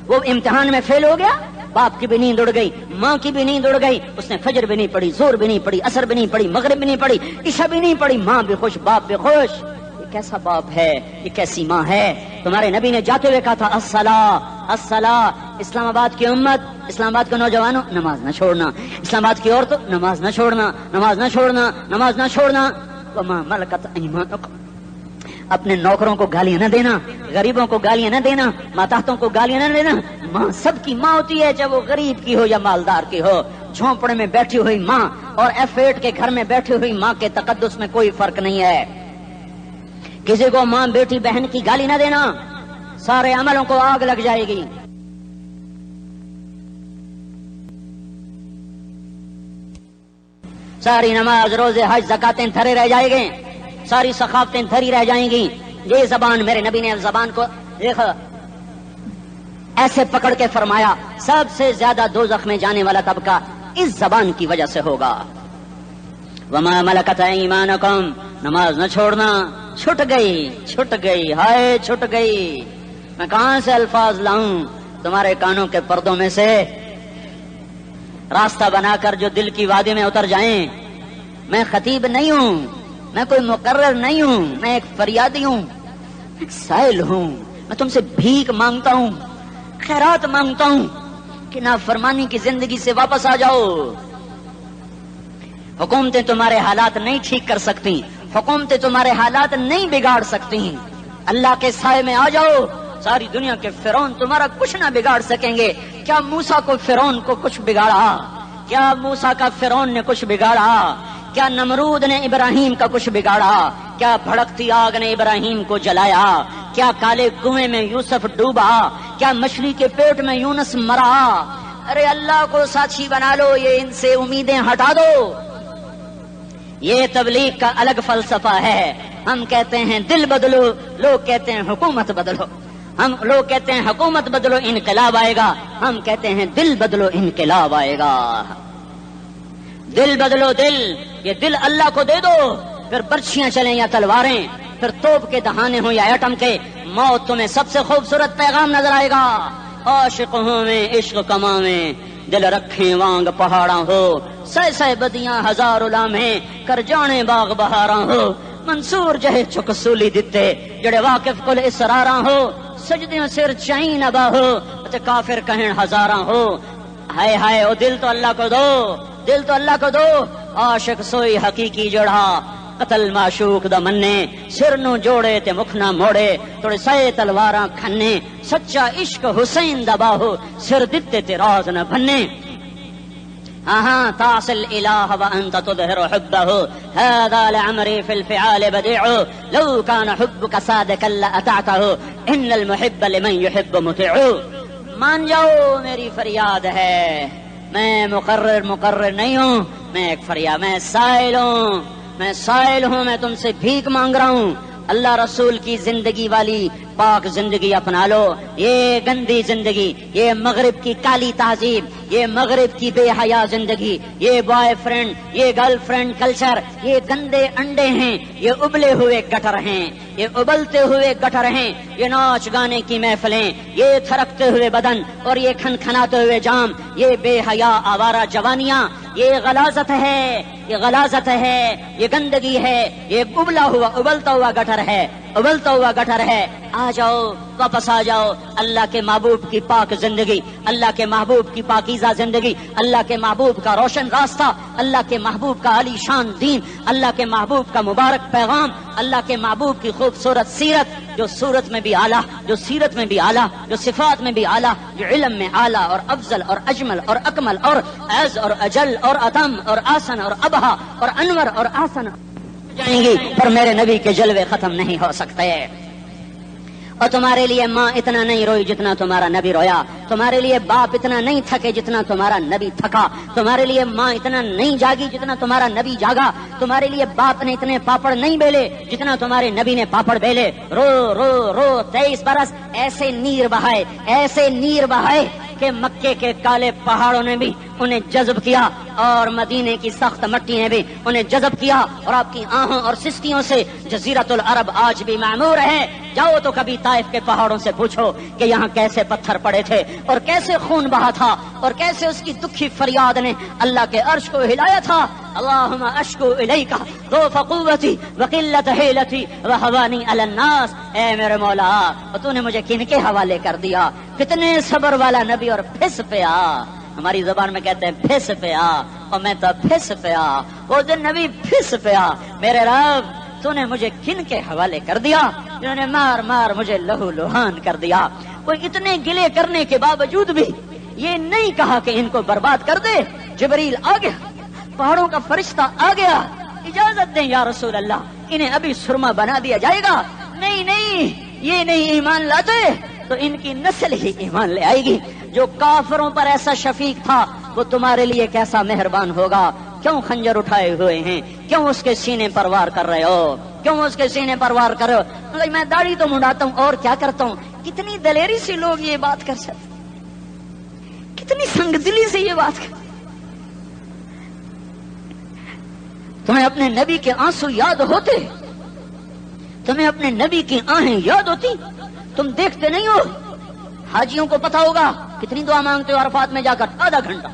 وہ امتحان میں فیل ہو گیا، باپ کی بھی نیند اڑ گئی، ماں کی بھی نیند اڑ گئی، اس نے فجر بھی نہیں پڑھی، زور بھی نہیں پڑھی، عصر بھی نہیں پڑھی، مغرب بھی نہیں پڑھی، عشاء بھی نہیں پڑھی، ماں بھی خوش باپ بھی خوش. یہ کیسا باپ ہے، یہ کیسی ماں ہے؟ تمہارے نبی نے جاتے ہوئے کہا تھا الصلاۃ الصلاۃ. اسلام آباد کی امت، اسلام آباد کے نوجوانوں، نماز نہ چھوڑنا. اسلام آباد کی عورتوں، نماز نہ چھوڑنا، نماز نہ چھوڑنا، نماز نہ چھوڑنا. وما ملکت ایمانکم، اپنے نوکروں کو گالیاں نہ دینا، غریبوں کو گالیاں نہ دینا، ماتحتوں کو گالیاں نہ دینا. ماں سب کی ماں ہوتی ہے، چاہے وہ غریب کی ہو یا مالدار کی ہو. جھونپڑے میں بیٹھی ہوئی ماں اور F8 کے گھر میں بیٹھی ہوئی ماں کے تقدس میں کوئی فرق نہیں ہے. کسی کو ماں بیٹی بہن کی گالی نہ دینا، سارے عملوں کو آگ لگ جائے گی. ساری نماز روزے حج زکاتیں دھرے رہ جائیں گے، ساری ثقافتیں دھری رہ جائیں گی. یہ زبان، میرے نبی نے زبان کو ایسے پکڑ کے فرمایا سب سے زیادہ دوزخ میں جانے والا طبقہ اس زبان کی وجہ سے ہوگا. وما ملکت ایمانکم، نماز نہ چھوڑنا. چھٹ گئی ہائے چھٹ گئی. میں کہاں سے الفاظ لاؤں تمہارے کانوں کے پردوں میں سے، راستہ بنا کر جو دل کی وادی میں اتر جائیں. میں خطیب نہیں ہوں، میں کوئی مقرر نہیں ہوں، میں ایک فریادی ہوں، ایک سائل ہوں. میں تم سے بھیک مانگتا ہوں، خیرات مانگتا ہوں کہ نافرمانی کی زندگی سے واپس آ جاؤ. حکومتیں تمہارے حالات نہیں ٹھیک کر سکتی، حکومتیں تمہارے حالات نہیں بگاڑ سکتی. اللہ کے سائے میں آ جاؤ، ساری دنیا کے فرعون تمہارا کچھ نہ بگاڑ سکیں گے. کیا موسیٰ کو فرعون کو کچھ بگاڑا؟ کیا موسیٰ کا فرعون نے کچھ بگاڑا؟ کیا نمرود نے ابراہیم کا کچھ بگاڑا؟ کیا بھڑکتی آگ نے ابراہیم کو جلایا؟ کیا کالے کنویں میں یوسف ڈوبا؟ کیا مچھلی کے پیٹ میں یونس مرا؟ ارے اللہ کو ساتھی بنا لو، یہ ان سے امیدیں ہٹا دو. یہ تبلیغ کا الگ فلسفہ ہے. ہم کہتے ہیں دل بدلو، لوگ کہتے ہیں حکومت بدلو. لوگ کہتے ہیں حکومت بدلو انقلاب آئے گا، ہم کہتے ہیں دل بدلو انقلاب آئے گا. دل بدلو، دل، یہ دل اللہ کو دے دو. پھر برچھیاں چلیں یا تلواریں، پھر توپ کے دہانے ہوں یا ایٹم کے، موت تمہیں سب سے خوبصورت پیغام نظر آئے گا. عاشق ہوں میں عشق کماویں، دل رکھیں وانگ پہاڑاں ہو، سہ سہ بدیاں ہزار لامہیں، کر جانے باغ بہاراں ہو. منصور جہے چک سولی دتے، جڑے واقف کل اسراراں ہو، سجدیاں سر چائیں نبا ہو، کافر کہیں ہزاراں ہو. ہائے ہائے او دل تو اللہ کو دو، دل تو اللہ کو دو. عاشق سوئی حقیقی جڑا، قتل معشوق دا مننے، سر نو جوڑے تے مکھ نہ موڑے، توڑے سائے تلواراں کھنے. سچا عشق حسین دا باہو، سر دتے تے راز نہ بھنے. ہاں تاصل الہ وانت تظہر حبہ، هذا لعمری فی الفعال بدیع، لو کان حبک صادقا لأطعتہ، ان المحب لمن یحب مطیع. مان جاؤ میری فریاد ہے، میں مقرر نہیں ہوں، میں ایک فریاد، میں سائل ہوں، میں تم سے بھیک مانگ رہا ہوں. اللہ رسول کی زندگی والی پاک زندگی اپنا لو. یہ گندی زندگی، یہ مغرب کی کالی تہذیب، یہ مغرب کی بے حیا زندگی، یہ بوائے فرینڈ، یہ گرل فرینڈ کلچر، یہ گندے انڈے ہیں، یہ ابلے ہوئے گٹر ہیں، یہ ابلتے ہوئے گٹر ہیں. یہ ناچ گانے کی محفلیں، یہ تھرکتے ہوئے بدن اور یہ کھنکھناتے ہوئے جام، یہ بے حیا آوارہ جوانیاں، یہ غلاظت ہے، یہ غلاظت ہے، یہ گندگی ہے، یہ ابلتا ہوا گٹر ہے، ابلتا ہوا گٹر ہے. آ جاؤ، واپس آ جاؤ. اللہ کے محبوب کی پاک زندگی، اللہ کے محبوب کی پاکیزہ زندگی، اللہ کے محبوب کا روشن راستہ، اللہ کے محبوب کا علی شان دین، اللہ کے محبوب کا مبارک پیغام، اللہ کے محبوب کی خوبصورت سیرت، جو صورت میں بھی اعلیٰ، جو سیرت میں بھی اعلیٰ، جو صفات میں بھی اعلیٰ، جو علم میں اعلیٰ اور افضل اور اجمل اور اکمل اور اعز اور اجل اور اتم اور آسن اور ابہا اور انور اور آسن جائیں گی، پر میرے نبی کے جلوے ختم نہیں ہو سکتے. اور تمہارے لیے ماں اتنا نہیں روئی جتنا تمہارا نبی رویا، تمہارے لیے باپ اتنا نہیں تھکے جتنا تمہارا نبی تھکا، تمہارے لیے ماں اتنا نہیں جاگی جتنا تمہارا نبی جاگا، تمہارے لیے باپ نے اتنے پاپڑ نہیں بیلے جتنا تمہارے نبی نے پاپڑ بیلے۔ رو رو رو 23 برس ایسے نیر بہائے کہ مکے کے کالے پہاڑوں نے بھی انہیں جذب کیا اور مدینے کی سخت مٹی نے بھی انہیں جذب کیا، اور آپ کی آہوں اور سسکیوں سے جزیرۃ العرب آج بھی معمور ہے۔ جاؤ تو کبھی طائف کے پہاڑوں سے پوچھو کہ یہاں کیسے پتھر پڑے تھے اور کیسے خون بہا تھا اور کیسے اس کی دکھی فریاد نے اللہ کے عرش کو ہلایا تھا۔ اللہم اشکو الیک ضعف قوتی وقلت حیلتی وہوانی علی الناس، اے میرے مولا تو نے مجھے کن کے حوالے کر دیا؟ کتنے صبر والا نبی اور پھس پیا، ہماری زبان میں کہتے ہیں پھس پیا، اور میں تو پھس پیا، وہ جو نبی پھس پیا، میرے رب تو نے مجھے کن کے حوالے کر دیا جنہوں نے مار مار مجھے لہو لہان کر دیا۔ وہ اتنے گلے کرنے کے باوجود بھی یہ نہیں کہا کہ ان کو برباد کر دے۔ جبریل آ گیا، پہاڑوں کا فرشتہ آ گیا، اجازت دیں یا رسول اللہ، انہیں ابھی سرما بنا دیا جائے گا۔ نہیں، یہ نہیں ایمان لاتے تو ان کی نسل ہی ایمان لے آئے گی۔ جو کافروں پر ایسا شفیق تھا وہ تمہارے لیے کیسا مہربان ہوگا۔ کیوں خنجر اٹھائے ہوئے ہیں؟ کیوں اس کے سینے پر وار کر رہے ہو؟ کیوں اس کے سینے پر وار کر رہے ہو؟ میں داڑھی تو منڈاتا ہوں اور کیا کرتا ہوں۔ کتنی دلیری سے لوگ یہ بات کر سکتے، کتنی سنگ دلی سے یہ بات کر۔ تمہیں اپنے نبی کے آنسو یاد ہوتے؟ تمہیں اپنے نبی کی آہیں یاد ہوتی؟ تم دیکھتے نہیں ہو؟ حاجیوں کو پتا ہوگا کتنی دعا مانگتے ہو عرفات میں جا کر؟ آدھا گھنٹہ،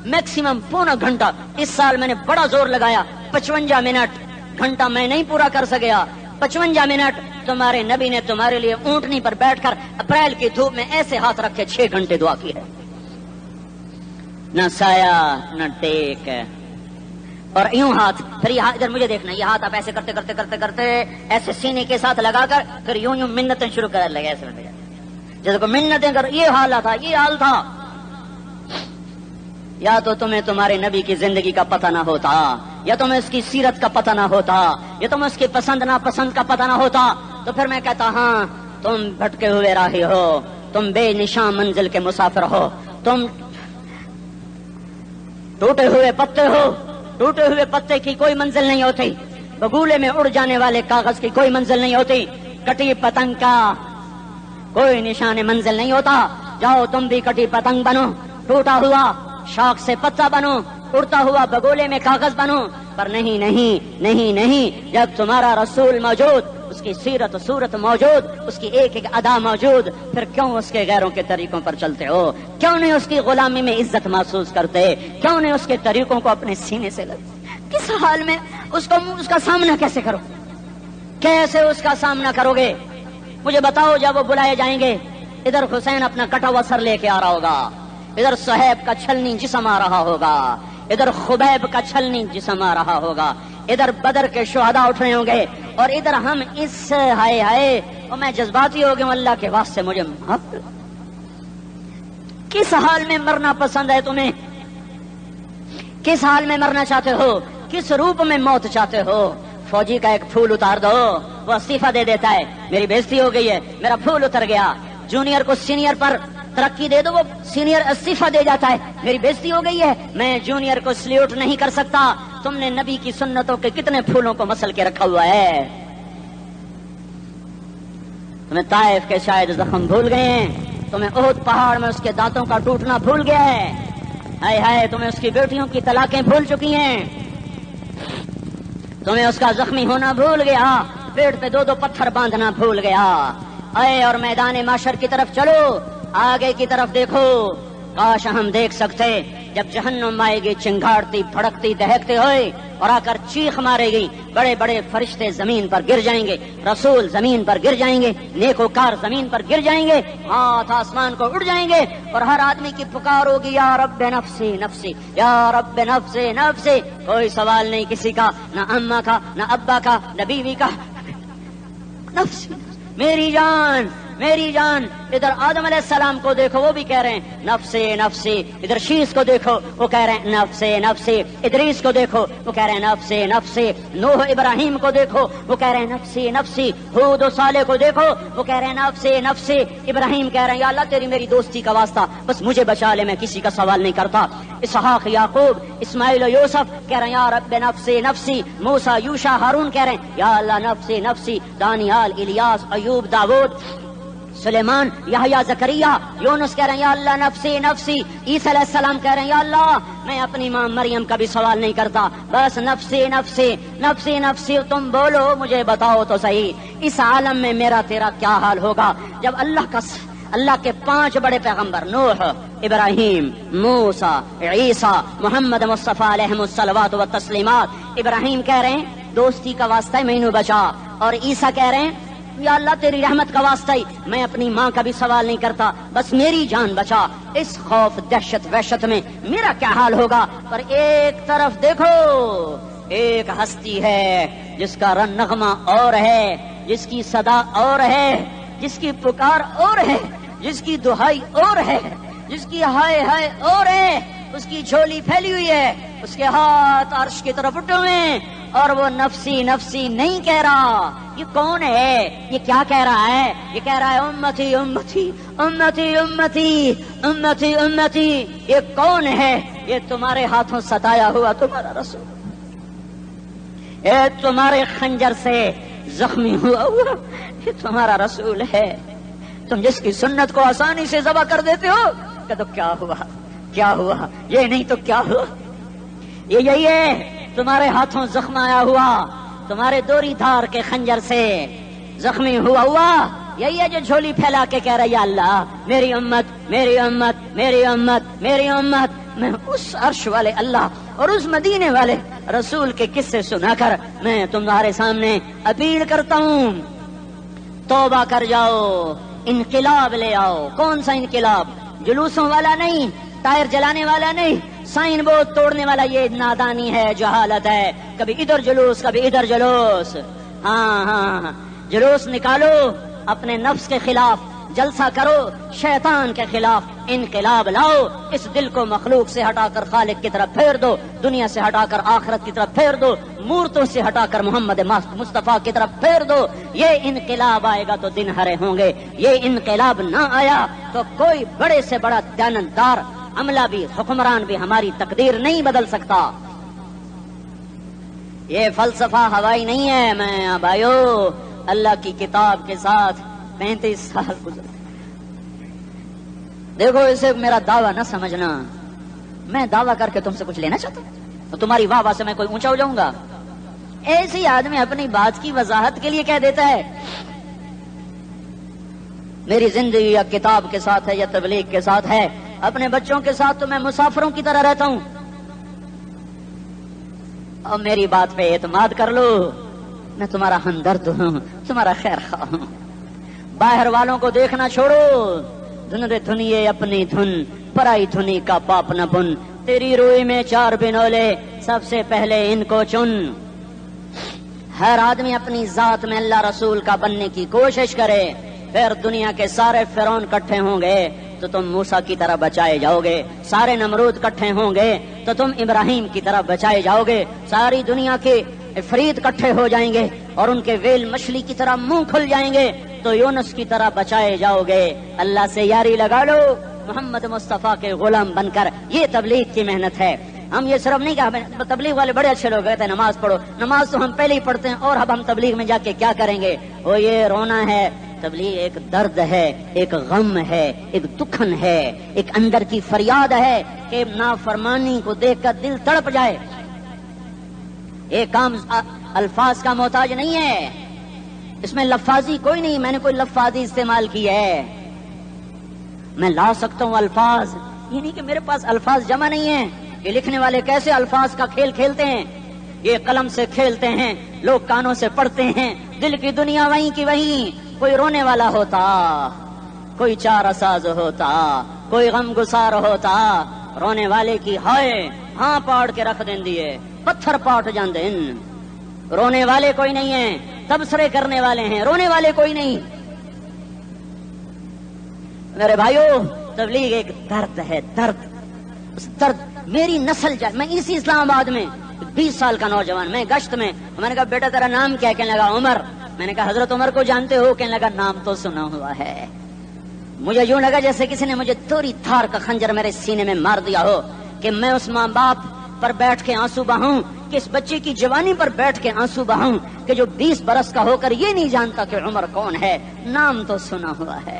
میکسیمم پونا گھنٹہ۔ اس سال میں نے بڑا زور لگایا، 55 منٹ، گھنٹہ میں نہیں پورا کر سکیا۔ 55 منٹ تمہارے نبی نے تمہارے لیے اونٹنی پر بیٹھ کر اپریل کی دھوپ میں ایسے ہاتھ رکھے 6 گھنٹے دعا کی ہے۔ نہ سایہ نہ ٹیک، اور یوں ہاتھ، پھر یہ ادھر مجھے دیکھنا، یہ ہاتھ آپ ایسے کرتے کرتے کرتے کرتے ایسے سینے کے ساتھ لگا کر پھر یوں منتیں شروع کر لگے، ایسے جیسے کو منتیں کر۔ یہ حال تھا، یہ حال تھا۔ یا تو تمہیں تمہارے نبی کی زندگی کا پتہ نہ ہوتا، یا تمہیں اس کی سیرت کا پتہ نہ ہوتا، یا تمہیں اس کی پسند ناپسند کا پتہ نہ ہوتا، تو پھر میں کہتا ہاں تم بھٹکے ہوئے راہی ہو، تم بے نشان منزل کے مسافر ہو، تم ٹوٹے ہوئے پتے ہو۔ ٹوٹے ہوئے پتے کی کوئی منزل نہیں ہوتی، بگولے میں اڑ جانے والے کاغذ کی کوئی منزل نہیں ہوتی، کٹی پتنگ کا کوئی نشان منزل نہیں ہوتا۔ جاؤ تم بھی کٹی پتنگ بنو، ٹوٹا ہوا شاخ سے پتا بنو، اڑتا ہوا بگولے میں کاغذ بنو، پر نہیں نہیں نہیں نہیں، جب تمہارا رسول موجود، اس کی سیرت و صورت موجود، اس کی ایک ایک ادا موجود، پھر کیوں اس کے غیروں کے طریقوں پر چلتے ہو؟ کیوں نہیں اس کی غلامی میں عزت محسوس کرتے؟ کیوں نہیں اس کے طریقوں کو اپنے سینے سے لگتے؟ کس حال میں اس کا سامنا کیسے کرو؟ کیسے اس کا سامنا کرو گے؟ مجھے بتاؤ، جب وہ بلائے جائیں گے، ادھر حسین اپنا کٹا ہوا سر لے کے آ رہا ہوگا، ادھر صہیب کا چھلنی جسم آ رہا ہوگا، ادھر خبیب کا چھلنی جسم آ رہا ہوگا، ادھر بدر کے شہداء اٹھ رہے ہوں گے، اور ادھر ہم اس ہائے ہائے، اور میں جذباتی ہو گیا، اللہ کے واسطے مجھے معاف۔ کس حال میں مرنا پسند ہے تمہیں؟ کس حال میں مرنا چاہتے ہو؟ کس روپ میں موت چاہتے ہو؟ فوجی کا ایک پھول اتار دو، وہ استعفیٰ دے دیتا ہے، میری بےزتی ہو گئی ہے، میرا پھول اتر گیا۔ جونیئر کو سینئر پر ترقی دے دو، وہ سینئر استعفیٰ دے جاتا ہے، میری بےزتی ہو گئی ہے، میں جونیئر کو سلیوٹ نہیں کر سکتا۔ تم نے نبی کی سنتوں کے کتنے پھولوں کو مسل کے رکھا ہوا ہے؟ تمہیں طائف کے شاید زخم بھول گئے ہیں، تمہیں احد پہاڑ میں اس کے دانتوں کا ٹوٹنا بھول گیا ہے، ہائے ہائے تمہیں اس کی بیٹیوں کی طلاقیں بھول چکی ہیں، تمہیں اس کا زخمی ہونا بھول گیا، پیٹ پہ 2 پتھر باندھنا بھول گیا۔ اے اور میدان معاشر کی طرف چلو، آگے کی طرف دیکھو، کاش ہم دیکھ سکتے جب جہنم آئے گی چنگاڑتی بھڑکتی دہکتے ہوئے اور آ کر چیخ مارے گی، بڑے بڑے فرشتے زمین پر گر جائیں گے، رسول زمین پر گر جائیں گے، نیکوکار زمین پر گر جائیں گے، ہاتھ آسمان کو اڑ جائیں گے، اور ہر آدمی کی پکار ہوگی، یا رب نفسی نفسی، یا رب نفسی نفسی۔ کوئی سوال نہیں کسی کا، نہ اماں کا، نہ ابا کا، نہ بیوی کا، نفسی میری جان میری جان. ادھر آدم علیہ السلام کو دیکھو وہ بھی کہہ رہے ہیں نفسی نفسی. ادھر شیس کو دیکھو وہ کہہ رہے ہیں نفسی نفسی. ادریس کو دیکھو وہ کہہ رہے ہیں نفسی نفسی. نوح ابراہیم کو دیکھو وہ کہہ رہے ہیں نفسی نفسی. ہود و صالح کو دیکھو وہ کہہ رہے ہیں نفسی نفسی. ابراہیم کہہ رہے ہیں یا اللہ تیری میری دوستی کا واسطہ بس مجھے بچا لے, میں کسی کا سوال نہیں کرتا. اسحاق یعقوب اسماعیل و یوسف کہہ رہے ہیں یا رب نفسی نفسی. موسیٰ یوشع ہارون کہہ رہے ہیں یا اللہ نفسی نفسی. دانیال الیاس ایوب داود سلیمان یحییٰ زکریا یونس کہہ رہے ہیں یا اللہ نفسی نفسی. عیسیٰ علیہ السلام کہہ رہے ہیں یا اللہ میں اپنی ماں مریم کا بھی سوال نہیں کرتا بس نفسی نفسی نفسی نفسی. تم بولو مجھے بتاؤ تو صحیح اس عالم میں میرا تیرا کیا حال ہوگا جب اللہ کے 5 بڑے پیغمبر نوح ابراہیم موسیٰ عیسیٰ محمد مصطفیٰ علیہ الصلوات و تسلیمات. ابراہیم کہہ رہے ہیں دوستی کا واسطہ مینو بچا, اور عیسیٰ کہہ رہے ہیں یا اللہ تیری رحمت کا واسطہ ہی میں اپنی ماں کا بھی سوال نہیں کرتا بس میری جان بچا. اس خوف دہشت وحشت میں میرا کیا حال ہوگا. پر ایک طرف دیکھو ایک ہستی ہے جس کا رن نغمہ اور ہے, جس کی صدا اور ہے, جس کی پکار اور ہے, جس کی دہائی اور ہے, جس کی ہائے ہائے اور ہے. اس کی جھولی پھیلی ہوئی ہے, اس کے ہاتھ عرش کی طرف اٹھے ہوئے ہیں, اور وہ نفسی نفسی نہیں کہہ رہا. یہ کون ہے؟ یہ کیا کہہ رہا ہے؟ یہ کہہ رہا ہے امتی امتی امتی امتی امتی امتی. یہ کون ہے؟ یہ تمہارے ہاتھوں ستایا ہوا تمہارا رسول, یہ تمہارے خنجر سے زخمی ہوا یہ تمہارا رسول ہے. تم جس کی سنت کو آسانی سے ذبح کر دیتے ہو کہ تو کیا ہوا کیا ہوا, یہ نہیں تو کیا ہوا. یہ یہی ہے تمہارے ہاتھوں زخم آیا ہوا, تمہارے دوری دھار کے خنجر سے زخمی ہوا یہی ہے جو جھولی پھیلا کے کہہ رہا یا اللہ میری امت میری امت میری امت میری امت. میں اس عرش والے اللہ اور اس مدینے والے رسول کے قصے سنا کر میں تمہارے سامنے اپیل کرتا ہوں توبہ کر جاؤ, انقلاب لے آؤ. کون سا انقلاب؟ جلوسوں والا نہیں, ٹائر جلانے والا نہیں, سائن بورڈ توڑنے والا. یہ نادانی ہے, جہالت ہے. کبھی ادھر جلوس کبھی ادھر جلوس. ہاں جلوس نکالو اپنے نفس کے خلاف, جلسہ کرو شیطان کے خلاف, انقلاب لاؤ. اس دل کو مخلوق سے ہٹا کر خالق کی طرف پھیر دو, دنیا سے ہٹا کر آخرت کی طرف پھیر دو, مورتوں سے ہٹا کر محمد مصطفیٰ کی طرف پھیر دو. یہ انقلاب آئے گا تو دن ہرے ہوں گے. یہ انقلاب نہ آیا تو کوئی بڑے سے بڑا دیانتدار عملہ بھی حکمران بھی ہماری تقدیر نہیں بدل سکتا. یہ فلسفہ ہوائی نہیں ہے. میں بھائیو اللہ کی کتاب کے ساتھ 35 سال گزرے. دیکھو اسے میرا دعویٰ نہ سمجھنا, میں دعویٰ کر کے تم سے کچھ لینا چاہتا ہوں تو تمہاری واہ واہ سے میں کوئی اونچا ہو جاؤں گا. ایسی آدمی اپنی بات کی وضاحت کے لیے کہہ دیتا ہے میری زندگی یا کتاب کے ساتھ ہے یا تبلیغ کے ساتھ ہے, اپنے بچوں کے ساتھ تو میں مسافروں کی طرح رہتا ہوں. اور میری بات پہ اعتماد کر لو, میں تمہارا ہمدرد ہوں, تمہارا خیر خواہ ہوں. باہر والوں کو دیکھنا چھوڑو, دھن رے دھنیے اپنی دھن, پرائی دھنی کا پاپ نہ بن. تیری روئی میں 4 بنولے, سب سے پہلے ان کو چن. ہر آدمی اپنی ذات میں اللہ رسول کا بننے کی کوشش کرے, پھر دنیا کے سارے فرعون کٹھے ہوں گے تو تم موسیٰ کی طرح بچائے جاؤ گے, سارے نمرود کٹھے ہوں گے تو تم ابراہیم کی طرح بچائے جاؤ گے, ساری دنیا کے افریت کٹھے ہو جائیں گے اور ان کے ویل مچھلی کی طرح منہ کھل جائیں گے تو یونس کی طرح بچائے جاؤ گے. اللہ سے یاری لگا لو, محمد مصطفیٰ کے غلام بن کر. یہ تبلیغ کی محنت ہے. ہم یہ صرف نہیں کہا, تبلیغ والے بڑے اچھے لوگ کہتے ہیں نماز پڑھو, نماز تو ہم پہلے ہی پڑھتے ہیں اور اب ہم تبلیغ میں جا کے کیا کریں گے. وہ یہ رونا ہے, تبلیغ ایک درد ہے, ایک غم ہے, ایک دکھن ہے, ایک اندر کی فریاد ہے کہ نافرمانی کو دیکھ کر دل تڑپ جائے. ایک کام الفاظ کا محتاج نہیں ہے, اس میں لفاظی کوئی نہیں. میں نے کوئی لفاظی استعمال کی ہے, میں لا سکتا ہوں الفاظ, یہ نہیں کہ میرے پاس الفاظ جمع نہیں ہیں. یہ لکھنے والے کیسے الفاظ کا کھیل کھیلتے ہیں, یہ قلم سے کھیلتے ہیں, لوگ کانوں سے پڑھتے ہیں, دل کی دنیا وہیں کی وہیں. کوئی رونے والا ہوتا, کوئی چارہ ساز ہوتا, کوئی غم گسار ہوتا, رونے والے کی ہائے ہاں پاڑ کے رکھ دیں دیے, پتھر پاٹ جان دین. رونے والے کوئی نہیں ہیں, تبصرے کرنے والے ہیں, رونے والے کوئی نہیں. میرے بھائیوں تبلیغ ایک درد ہے، درد، اس درد میری نسل جائے. میں اسی اسلام آباد میں 20 سال کا نوجوان، میں گشت میں نے کہا بیٹا تیرا نام کیا؟ کہنے لگا عمر. میں نے کہا حضرت عمر کو جانتے ہو؟ کہنے لگا نام تو سنا ہوا ہے. مجھے یوں لگا جیسے کسی نے مجھے توری تھار کا خنجر میرے سینے میں مار دیا ہو کہ میں اس ماں باپ پر بیٹھ کے آنسو بہاؤں، کہ اس بچے کی جوانی پر بیٹھ کے آنسو بہاؤں کہ جو 20 برس کا ہو کر یہ نہیں جانتا کہ عمر کون ہے. نام تو سنا ہوا ہے.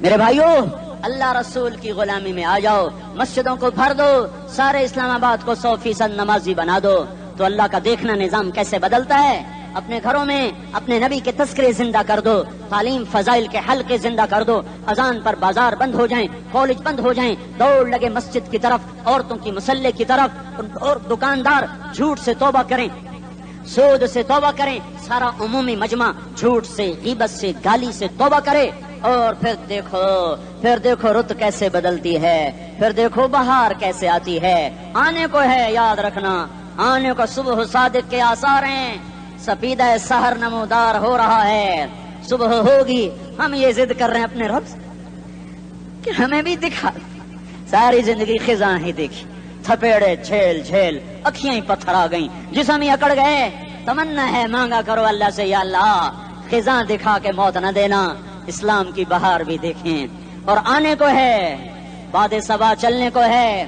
میرے بھائیوں اللہ رسول کی غلامی میں آ جاؤ، مسجدوں کو بھر دو، سارے اسلام آباد کو 100% نمازی بنا دو، تو اللہ کا دیکھنا نظام کیسے بدلتا ہے. اپنے گھروں میں اپنے نبی کے تذکرے زندہ کر دو، تعلیم فضائل کے حلقے زندہ کر دو، اذان پر بازار بند ہو جائیں، کالج بند ہو جائیں، دوڑ لگے مسجد کی طرف، عورتوں کی مصلے کی طرف، اور دکاندار جھوٹ سے توبہ کریں، سود سے توبہ کریں، سارا عمومی مجمع جھوٹ سے، غیبت سے، گالی سے توبہ کرے. اور پھر دیکھو رت کیسے بدلتی ہے، پھر دیکھو بہار کیسے آتی ہے. آنے کو ہے، یاد رکھنا آنے کو. صبح صادق کے آثار ہیں، سفیدہ سحر نمودار ہو رہا ہے، صبح ہوگی. ہم یہ ضد کر رہے ہیں اپنے رب کہ ہمیں بھی دکھا. ساری زندگی خزاں ہی دیکھی، تھپیڑے جھیل جھیل، اکھیاں ہی پتھر آ گئیں، جسم ہی اکڑ گئے. تمنا ہے مانگا کرو اللہ سے، یا اللہ خزاں دکھا کے موت نہ دینا، اسلام کی بہار بھی دیکھیں. اور آنے کو ہے، باد صبا چلنے کو ہے.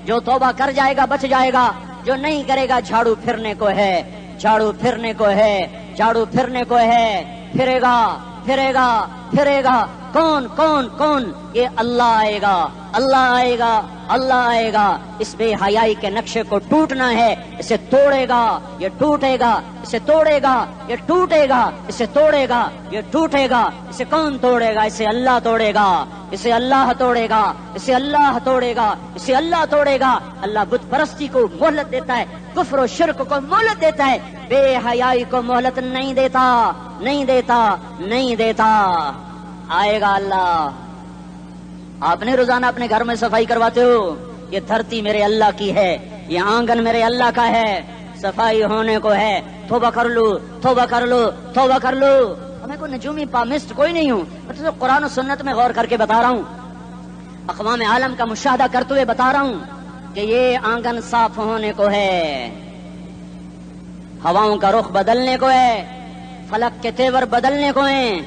جو توبہ کر جائے گا بچ جائے گا، جو نہیں کرے گا جھاڑو پھرنے کو ہے، جھاڑو پھرنے کو ہے، جھاڑو پھرنے کو ہے. پھرے گا پھرے گا پھرے گا. کون کون کون؟ یہ اللہ آئے گا، اللہ آئے گا، اللہ آئے گا. اس بے حیائی کے نقشے کو ٹوٹنا ہے، اسے توڑے گا یہ ٹوٹے گا، اسے توڑے گا یہ ٹوٹے گا، اسے توڑے گا یہ ٹوٹے گا. اسے کون توڑے گا؟ اسے اللہ توڑے گا، اسے اللہ توڑے گا، اسے اللہ توڑے گا، اسے اللہ توڑے گا. اللہ بت پرستی کو مہلت دیتا ہے، کفر و شرک کو مہلت دیتا ہے، بے حیائی کو مہلت نہیں دیتا، نہیں دیتا، نہیں دیتا. آئے گا اللہ. آپ نے روزانہ اپنے گھر میں صفائی کرواتے ہو. یہ دھرتی میرے اللہ کی ہے، یہ آنگن میرے اللہ کا ہے، صفائی ہونے کو ہے. توبہ کر لو، توبہ کر لو، توبہ کر لو. میں کوئی نجومی پامسٹ کوئی نہیں ہوں، میں تو قرآن و سنت میں غور کر کے بتا رہا ہوں، اقوام عالم کا مشاہدہ کرتے ہوئے بتا رہا ہوں کہ یہ آنگن صاف ہونے کو ہے، ہواؤں کا رخ بدلنے کو ہے، فلک کے تیور بدلنے کو ہیں.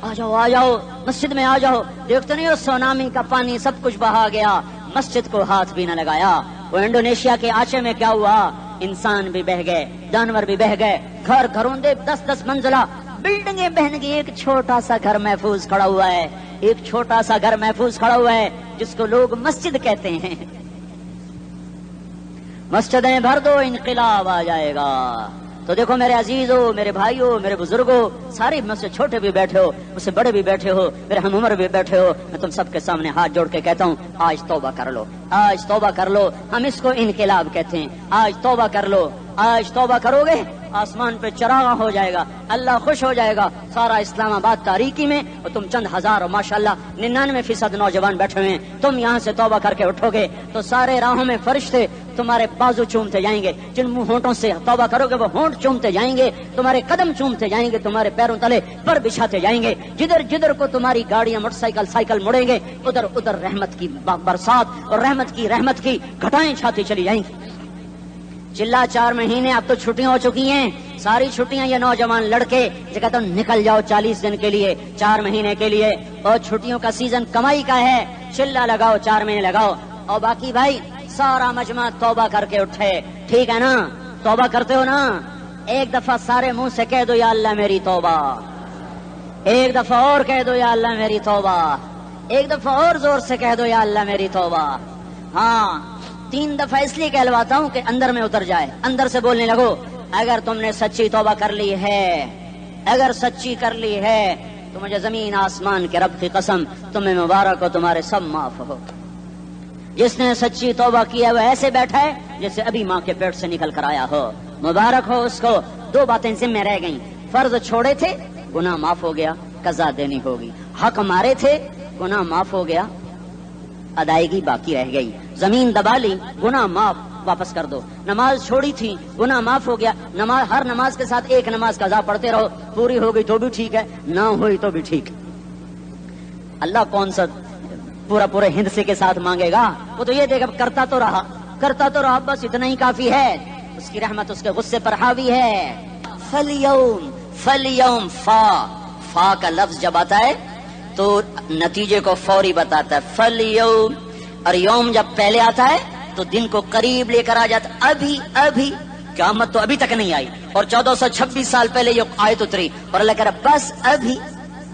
آ جاؤ آ جاؤ مسجد میں آ جاؤ. دیکھتے نہیں ہو سونامی کا پانی سب کچھ بہا گیا، مسجد کو ہاتھ بھی نہ لگایا. وہ انڈونیشیا کے آچے میں کیا ہوا؟ انسان بھی بہ گئے، جانور بھی بہ گئے، گھر گھروندے 10-10 منزلہ بلڈنگیں بہن گئی. ایک چھوٹا سا گھر محفوظ کھڑا ہوا ہے، ایک چھوٹا سا گھر محفوظ کھڑا ہوا ہے جس کو لوگ مسجد کہتے ہیں. مسجدیں بھر دو انقلاب آ جائے گا. تو دیکھو میرے عزیزوں، میرے بھائیوں، میرے بزرگوں، سارے مجھ سے چھوٹے بھی بیٹھے ہو، مجھ سے بڑے بھی بیٹھے ہو، میرے ہم عمر بھی بیٹھے ہو، میں تم سب کے سامنے ہاتھ جوڑ کے کہتا ہوں آج توبہ کر لو، آج توبہ کر لو. ہم اس کو انقلاب کہتے ہیں. آج توبہ کر لو. آج توبہ کرو گے آسمان پہ چراغاں ہو جائے گا، اللہ خوش ہو جائے گا. سارا اسلام آباد تاریکی میں اور تم چند ہزار اور ماشاءاللہ 99% نوجوان بیٹھے ہوئے ہیں. تم یہاں سے توبہ کر کے اٹھو گے تو سارے راہوں میں فرشتے تمہارے بازو چومتے جائیں گے. جن منہ ہونٹوں سے توبہ کرو گے وہ ہونٹ چومتے جائیں گے، تمہارے قدم چومتے جائیں گے، تمہارے پیروں تلے پر بچھاتے جائیں گے. جدھر جدھر کو تمہاری گاڑیاں موٹر سائیکل سائیکل مڑیں گے ادھر ادھر رحمت کی برسات اور رحمت کی گھٹائیں چھاتی چلی جائیں گی. چلا 4 مہینے اب تو چھٹیاں ہو چکی ہیں، ساری چھٹیاں یہ نوجوان لڑکے جو کہتے ہیں نکل جاؤ 40 دن کے لیے، 4 مہینے کے لیے. اور چھٹیوں کا سیزن کمائی کا ہے، چلا لگاؤ 4 مہینے لگاؤ. اور باقی بھائی سارا مجمع توبہ کر کے اٹھے. ٹھیک ہے نا؟ توبہ کرتے ہو نا؟ ایک دفعہ سارے منہ سے کہہ دو یا اللہ میری توبہ. ایک دفعہ اور کہہ دو یا اللہ میری توبہ. ایک دفعہ اور زور سے کہہ دو یا اللہ میری توبہ. ہاں 3 دفعہ اس لیے کہلواتا ہوں کہ اندر میں اتر جائے، اندر سے بولنے لگو. اگر تم نے سچی توبہ کر لی ہے، اگر سچی کر لی ہے تو مجھے زمین آسمان کے رب کی قسم تمہیں مبارک ہو، تمہارے سب معاف ہو. جس نے سچی توبہ کی ہے وہ ایسے بیٹھا ہے جیسے ابھی ماں کے پیٹ سے نکل کر آیا ہو. مبارک ہو اس کو. 2 باتیں ذمہ رہ گئیں. فرض چھوڑے تھے، گناہ معاف ہو گیا، قضا دینی ہوگی. حق مارے تھے، گناہ معاف ہو گیا، ادائیگی باقی رہ گئی. زمین دبا لی، گناہ معاف، واپس کر دو. نماز چھوڑی تھی، گناہ معاف ہو گیا. ہر نماز کے ساتھ ایک نماز قضا پڑھتے رہو، پوری ہو گئی تو بھی ٹھیک ہے، نہ ہوئی تو بھی ٹھیک. اللہ کون سا پورے ہند سے کے ساتھ مانگے گا؟ وہ تو یہ دیکھا کرتا تو رہا بس اتنا ہی کافی ہے. اس کی رحمت اس کے غصے پر حاوی ہے. فلیوم فا کا لفظ جب آتا ہے تو نتیجے کو فوری بتاتا ہے. فلیوم اور یوم جب پہلے آتا ہے تو دن کو قریب لے کر آ جاتا. ابھی قیامت تو ابھی تک نہیں آئی اور 1426 سال پہلے یہ آیت اتری اور اللہ کہہ رہا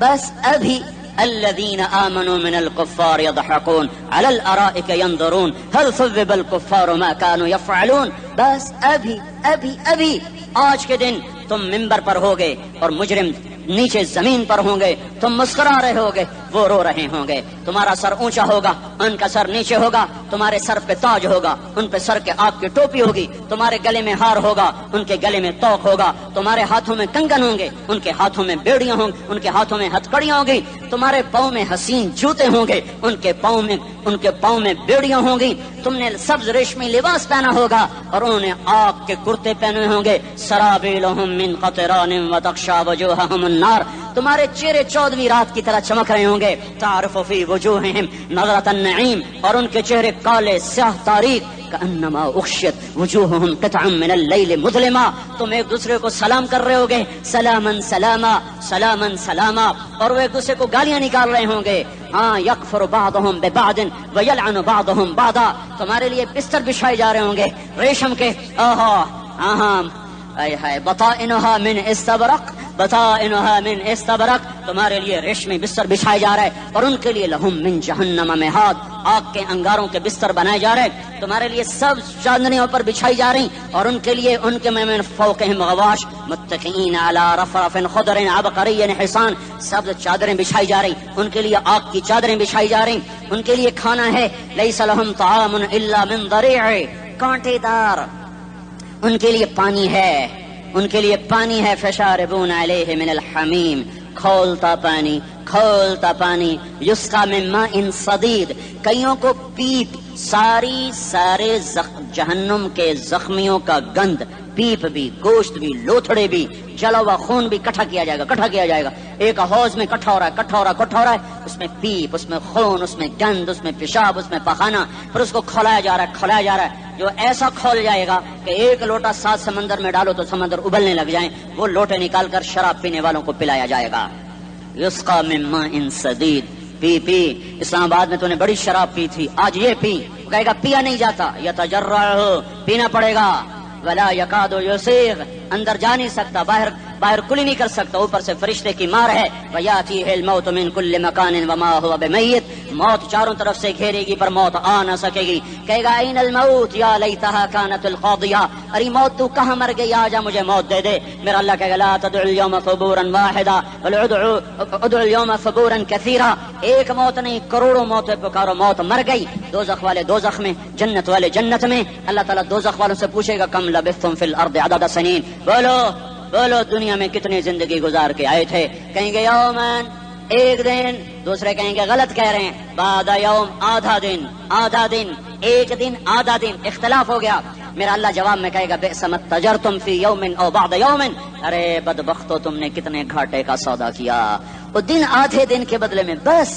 بس ابھی الذين آمنوا من الكفار يضحكون على الارائك ينظرون هل ثوب الكفار ما كانوا يفعلون. بس ابھی آج کے دن تم منبر پر ہوگے اور مجرم نیچے زمین پر ہوں گے. تم مسکرا رہے ہوگے وہ رو رہے ہوں گے. تمہارا سر اونچا ہوگا ان کا سر نیچے ہوگا. تمہارے سر پہ تاج ہوگا ان پہ سر کے آپ کی ٹوپی ہوگی. تمہارے گلے میں ہار ہوگا ان کے گلے میں توق ہوگا. تمہارے ہاتھوں میں کنگن ہوں گے ان کے ہاتھوں میں بیڑیاں ہوں گی. ان کے ہاتھوں میں ہتھکڑیاں ہوں گی. تمہارے پاؤں میں حسین جوتے ہوں گے ان کے پاؤں میں بیڑیاں ہوں گی. تم نے سبز ریشمی لباس پہنا ہوگا اور انہوں نے آگ کے کرتے پہنے ہوں گے. سرابیلہم من قطران وتغشا وجوہہم النار. تمہارے چہرے 14ویں رات کی طرح چمک رہے ہوں گے. تعرف فی وجوہہم نظرۃ النعیم اور ان کے چہرے کالے سیاہ تاریک. کأنما اغشیت وجوہہم قطعا من اللیل مظلما. تم ایک دوسرے کو سلام کر رہے ہوگے سلامن سلاما سلامن سلاما اور وہ ایک دوسرے کو گالیاں نکال رہے ہوں گے. ہاں یکفر بعضہم ببعض ویلعن بعضہم بعضا. تمہارے لیے بستر بچھائے جا رہے ہوں گے ریشم کے. بطائنها من استبرق. تمہارے لیے ریشمی بستر بچھائے جا رہے اور ان کے لیے لہم من جہنم مہاد آگ کے انگاروں کے بستر بنائے جا رہے. تمہارے لیے سب چاندنیوں پر بچھائی جا رہی اور ان کے لیے ان کے من فوقہم غواش متکئین علی رفرف خضر عبقری حصان. سب چادریں بچھائی جا رہی ان کے لیے آگ کی چادریں بچھائی جا رہی. ان کے لیے کھانا ہے لیس لہم طعام الا من ضریع کانٹے دار. ان کے لیے پانی ہے فشاربون علیہ من الحمیم کھولتا پانی یسقا من ماء صدید. کئیوں کو پیپ سارے جہنم کے زخمیوں کا گند پیپ بھی گوشت بھی لوتھڑے بھی جلا ہوا خون بھی کٹھا کیا جائے گا. ایک حوض میں کٹھا ہو رہا ہے اس میں پیپ اس میں خون اس میں گند اس میں پیشاب اس میں پخانہ پھر اس کو کھولایا جا رہا ہے جو ایسا کھول جائے گا کہ ایک لوٹا 7 سمندر میں ڈالو تو سمندر ابلنے لگ جائیں. وہ لوٹے نکال کر شراب پینے والوں کو پلایا جائے گا. یسقا من ماء صدید. پی اسلام آباد میں تو نے بڑی شراب پی تھی آج یہ پی. کہے گا پیا نہیں جاتا یتجرعہ پینا پڑے گا. ولا یکاد یسیغ اندر جا نہیں سکتا باہر کلی نہیں کر سکتا. اوپر سے فرشتے کی مار ہے. ویاتیہ الموت من کل مکان وما هو بمیت. موت چاروں طرف سے گھیرے گی پر موت آ نہ سکے گی. کہے گا این الموت یا لیتها كانت القاضیہ. ارے موت تو کہاں مر گئی آجا مجھے موت دے دے. میرا اللہ کہے گا لا تدعوا اليوم ثبورا واحدا بل ادعوا اليوم ثبورا كثيرا. ایک موت نہیں کروڑوں موتیں پکارو. موت مر گئی. دوزخ والے دوزخ میں جنت والے جنت میں. اللہ تعالیٰ دوزخ والوں سے پوچھے گا کم لبثتم فی الارض عدد سنین. بولو دنیا میں کتنی زندگی گزار کے آئے تھے. کہیں گے یومن ایک دن. دوسرے کہیں گے غلط کہہ رہے ہیں بعد یوم آدھا دن ایک دن آدھا دن. اختلاف ہو گیا. میرا اللہ جواب میں کہے گا بئس ما تجرتم فی یوم او بعد یوم. ارے بدبختو تم نے کتنے گھاٹے کا سودا کیا. وہ دن آدھے دن کے بدلے میں بس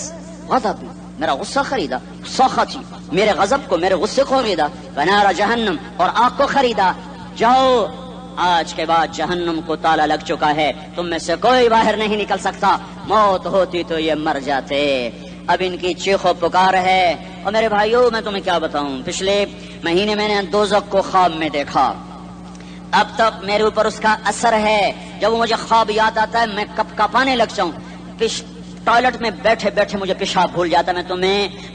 غضب میرا غصہ خریدا. سخطی میرے غضب کو میرے غصے کو خریدا. ونار جہنم اور آگ کو خریدا. جاؤ آج کے بعد جہنم کو تالا لگ چکا ہے. تم میں سے کوئی باہر نہیں نکل سکتا. موت ہوتی تو یہ مر جاتے. اب ان کی چیخ و پکار ہے. اور میرے بھائیوں میں تمہیں کیا بتاؤں پچھلے مہینے میں نے دوزخ کو خواب میں دیکھا. اب تک میرے اوپر اس کا اثر ہے. جب وہ مجھے خواب یاد آتا ہے میں کپ کپانے لگ جاؤں. ٹوائلٹ میں بیٹھے بیٹھے مجھے پیشاب بھول جاتا ہے.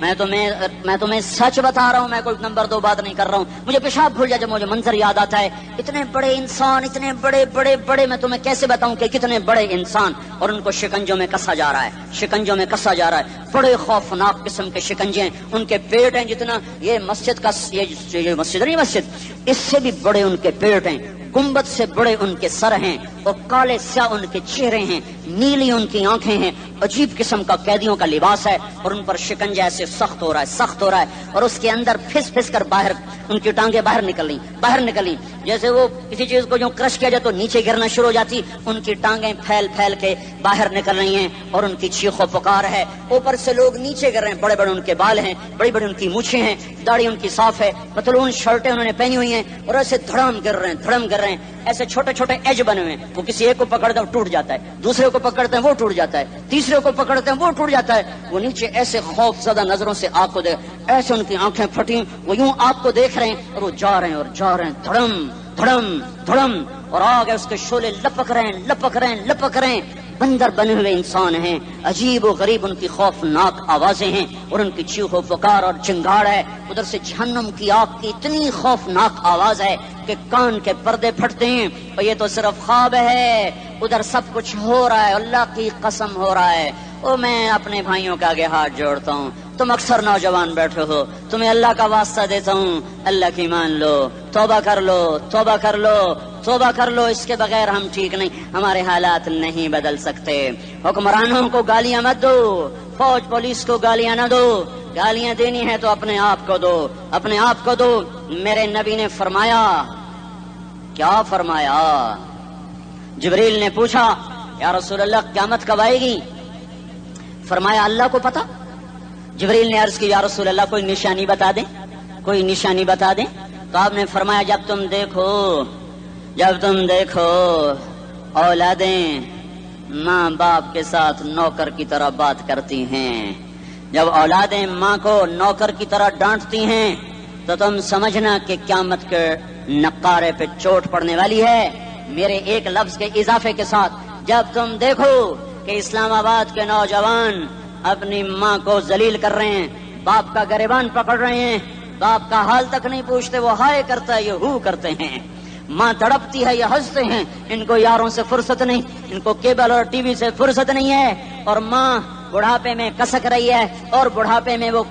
میں تمہیں سچ بتا رہا ہوں. میں کوئی نمبر 2 بات نہیں کر رہا ہوں. مجھے پیشاب بھول جاتا ہے. مجھے منظر یاد آتا ہے. اتنے بڑے انسان اتنے بڑے میں تمہیں کیسے بتاؤں کہ کتنے بڑے انسان اور ان کو شکنجوں میں کسا جا رہا ہے. بڑے خوفناک قسم کے شکنجے ہیں. ان کے پیٹ ہیں جتنا یہ مسجد کا یہ مسجد نہیں مسجد اس سے بھی بڑے ان کے پیٹ ہیں. گنبد سے بڑے ان کے سر ہیں اور کالے سیاہ ان کے چہرے ہیں، نیلی ان کی آنکھیں ہیں، عجیب قسم کا قیدیوں کا لباس ہے اور ان پر شکنجہ ایسے سخت ہو رہا ہے اور اس کے اندر پھس پھس کر باہر ان کی ٹانگیں باہر نکلی جیسے وہ کسی چیز کو جو کرش کیا جائے تو نیچے گرنا شروع ہو جاتی، ان کی ٹانگیں پھیل پھیل کے باہر نکل رہی ہیں اور ان کی چیخ و پکار ہے۔ اوپر سے لوگ نیچے گر رہے ہیں، بڑے بڑے ان کے بال ہیں، بڑی بڑی ان کی مونچھیں ہیں، داڑھی ان کی صاف ہے، پتلون شرٹیں انہوں نے پہنی ہوئی ہیں اور ایسے دھڑم گر رہے ہیں، ایسے چھوٹے چھوٹے ایج بنے ہوئے ہیں۔ وہ کسی ایک کو پکڑتے ہیں ٹوٹ جاتا ہے، دوسرے کو پکڑتے ہیں وہ ٹوٹ جاتا ہے، تیسرے کو پکڑتے ہیں وہ ٹوٹ جاتا ہے۔ وہ نیچے ایسے خوف زدہ نظروں سے آپ کو ایسے ان کی آنکھیں پھٹی، وہ یوں آپ کو دیکھ رہے ہیں اور وہ جا رہے ہیں دھڑم دھڑم دھڑم، اور آگے اس کے شعلے لپک رہے ہیں۔ بندر بنے ہوئے انسان ہیں، عجیب و غریب ان کی خوفناک آوازیں ہیں اور ان کی چیخ و پکار اور چنگاڑ ہے۔ ادھر سے جہنم کی آگ کی اتنی خوفناک آواز ہے کہ کان کے پردے پھٹتے ہیں، اور یہ تو صرف خواب ہے، ادھر سب کچھ ہو رہا ہے، اللہ کی قسم ہو رہا ہے۔ اور میں اپنے بھائیوں کے آگے ہاتھ جوڑتا ہوں، تم اکثر نوجوان بیٹھے ہو، تمہیں اللہ کا واسطہ دیتا ہوں، اللہ کی مان لو، توبہ کر لو، اس کے بغیر ہم ٹھیک نہیں، ہمارے حالات نہیں بدل سکتے۔ حکمرانوں کو گالیاں مت دو، فوج پولیس کو گالیاں نہ دو، گالیاں دینی ہے تو اپنے آپ کو دو۔ میرے نبی نے فرمایا، کیا فرمایا؟ جبریل نے پوچھا یا رسول اللہ قیامت کب آئے گی؟ فرمایا اللہ کو پتا۔ جبریل نے عرض کی یا رسول اللہ کوئی نشانی بتا دیں۔ تو آپ نے فرمایا جب تم دیکھو اولادیں ماں باپ کے ساتھ نوکر کی طرح بات کرتی ہیں، جب اولادیں ماں کو نوکر کی طرح ڈانٹتی ہیں تو تم سمجھنا کہ قیامت کے نقارے پہ چوٹ پڑنے والی ہے۔ میرے ایک لفظ کے اضافے کے ساتھ، جب تم دیکھو کہ اسلام آباد کے نوجوان اپنی ماں کو ذلیل کر رہے ہیں، باپ کا گریبان پکڑ رہے ہیں، باپ کا حال تک نہیں پوچھتے، وہ ہائے کرتا ہے یہ ہو کرتے ہیں، ماں تڑپتی ہے یہ ہنستے ہیں، ان کو یاروں سے فرصت نہیں، ان کو کیبل اور ٹی وی سے فرصت نہیں ہے، اور ماں بڑھاپے میں کسک رہی ہے اور بڑھاپے میں وہ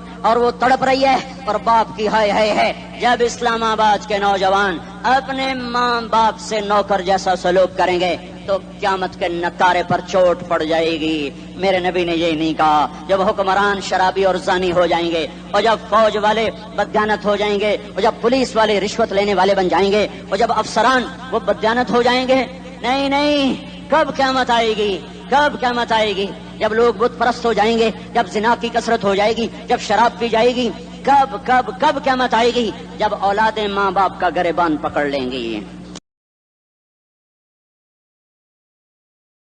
تڑپ رہی ہے، اور باپ کی ہائے ہے۔ جب اسلام آباد کے نوجوان اپنے ماں باپ سے نوکر جیسا سلوک کریں گے تو قیامت کے نقارے پر چوٹ پڑ جائے گی۔ میرے نبی نے یہ نہیں کہا جب حکمران شرابی اور زانی ہو جائیں گے، اور جب فوج والے بددیانت ہو جائیں گے، اور جب پولیس والے رشوت لینے والے بن جائیں گے، اور جب افسران وہ بددیانت ہو جائیں گے، نہیں، کب قیامت آئے گی؟ جب لوگ بت پرست ہو جائیں گے، جب زنا کی کثرت ہو جائے گی، جب شراب پی جائے گی، کب قیامت آئے گی؟ جب اولادیں ماں باپ کا گریبان پکڑ لیں گی۔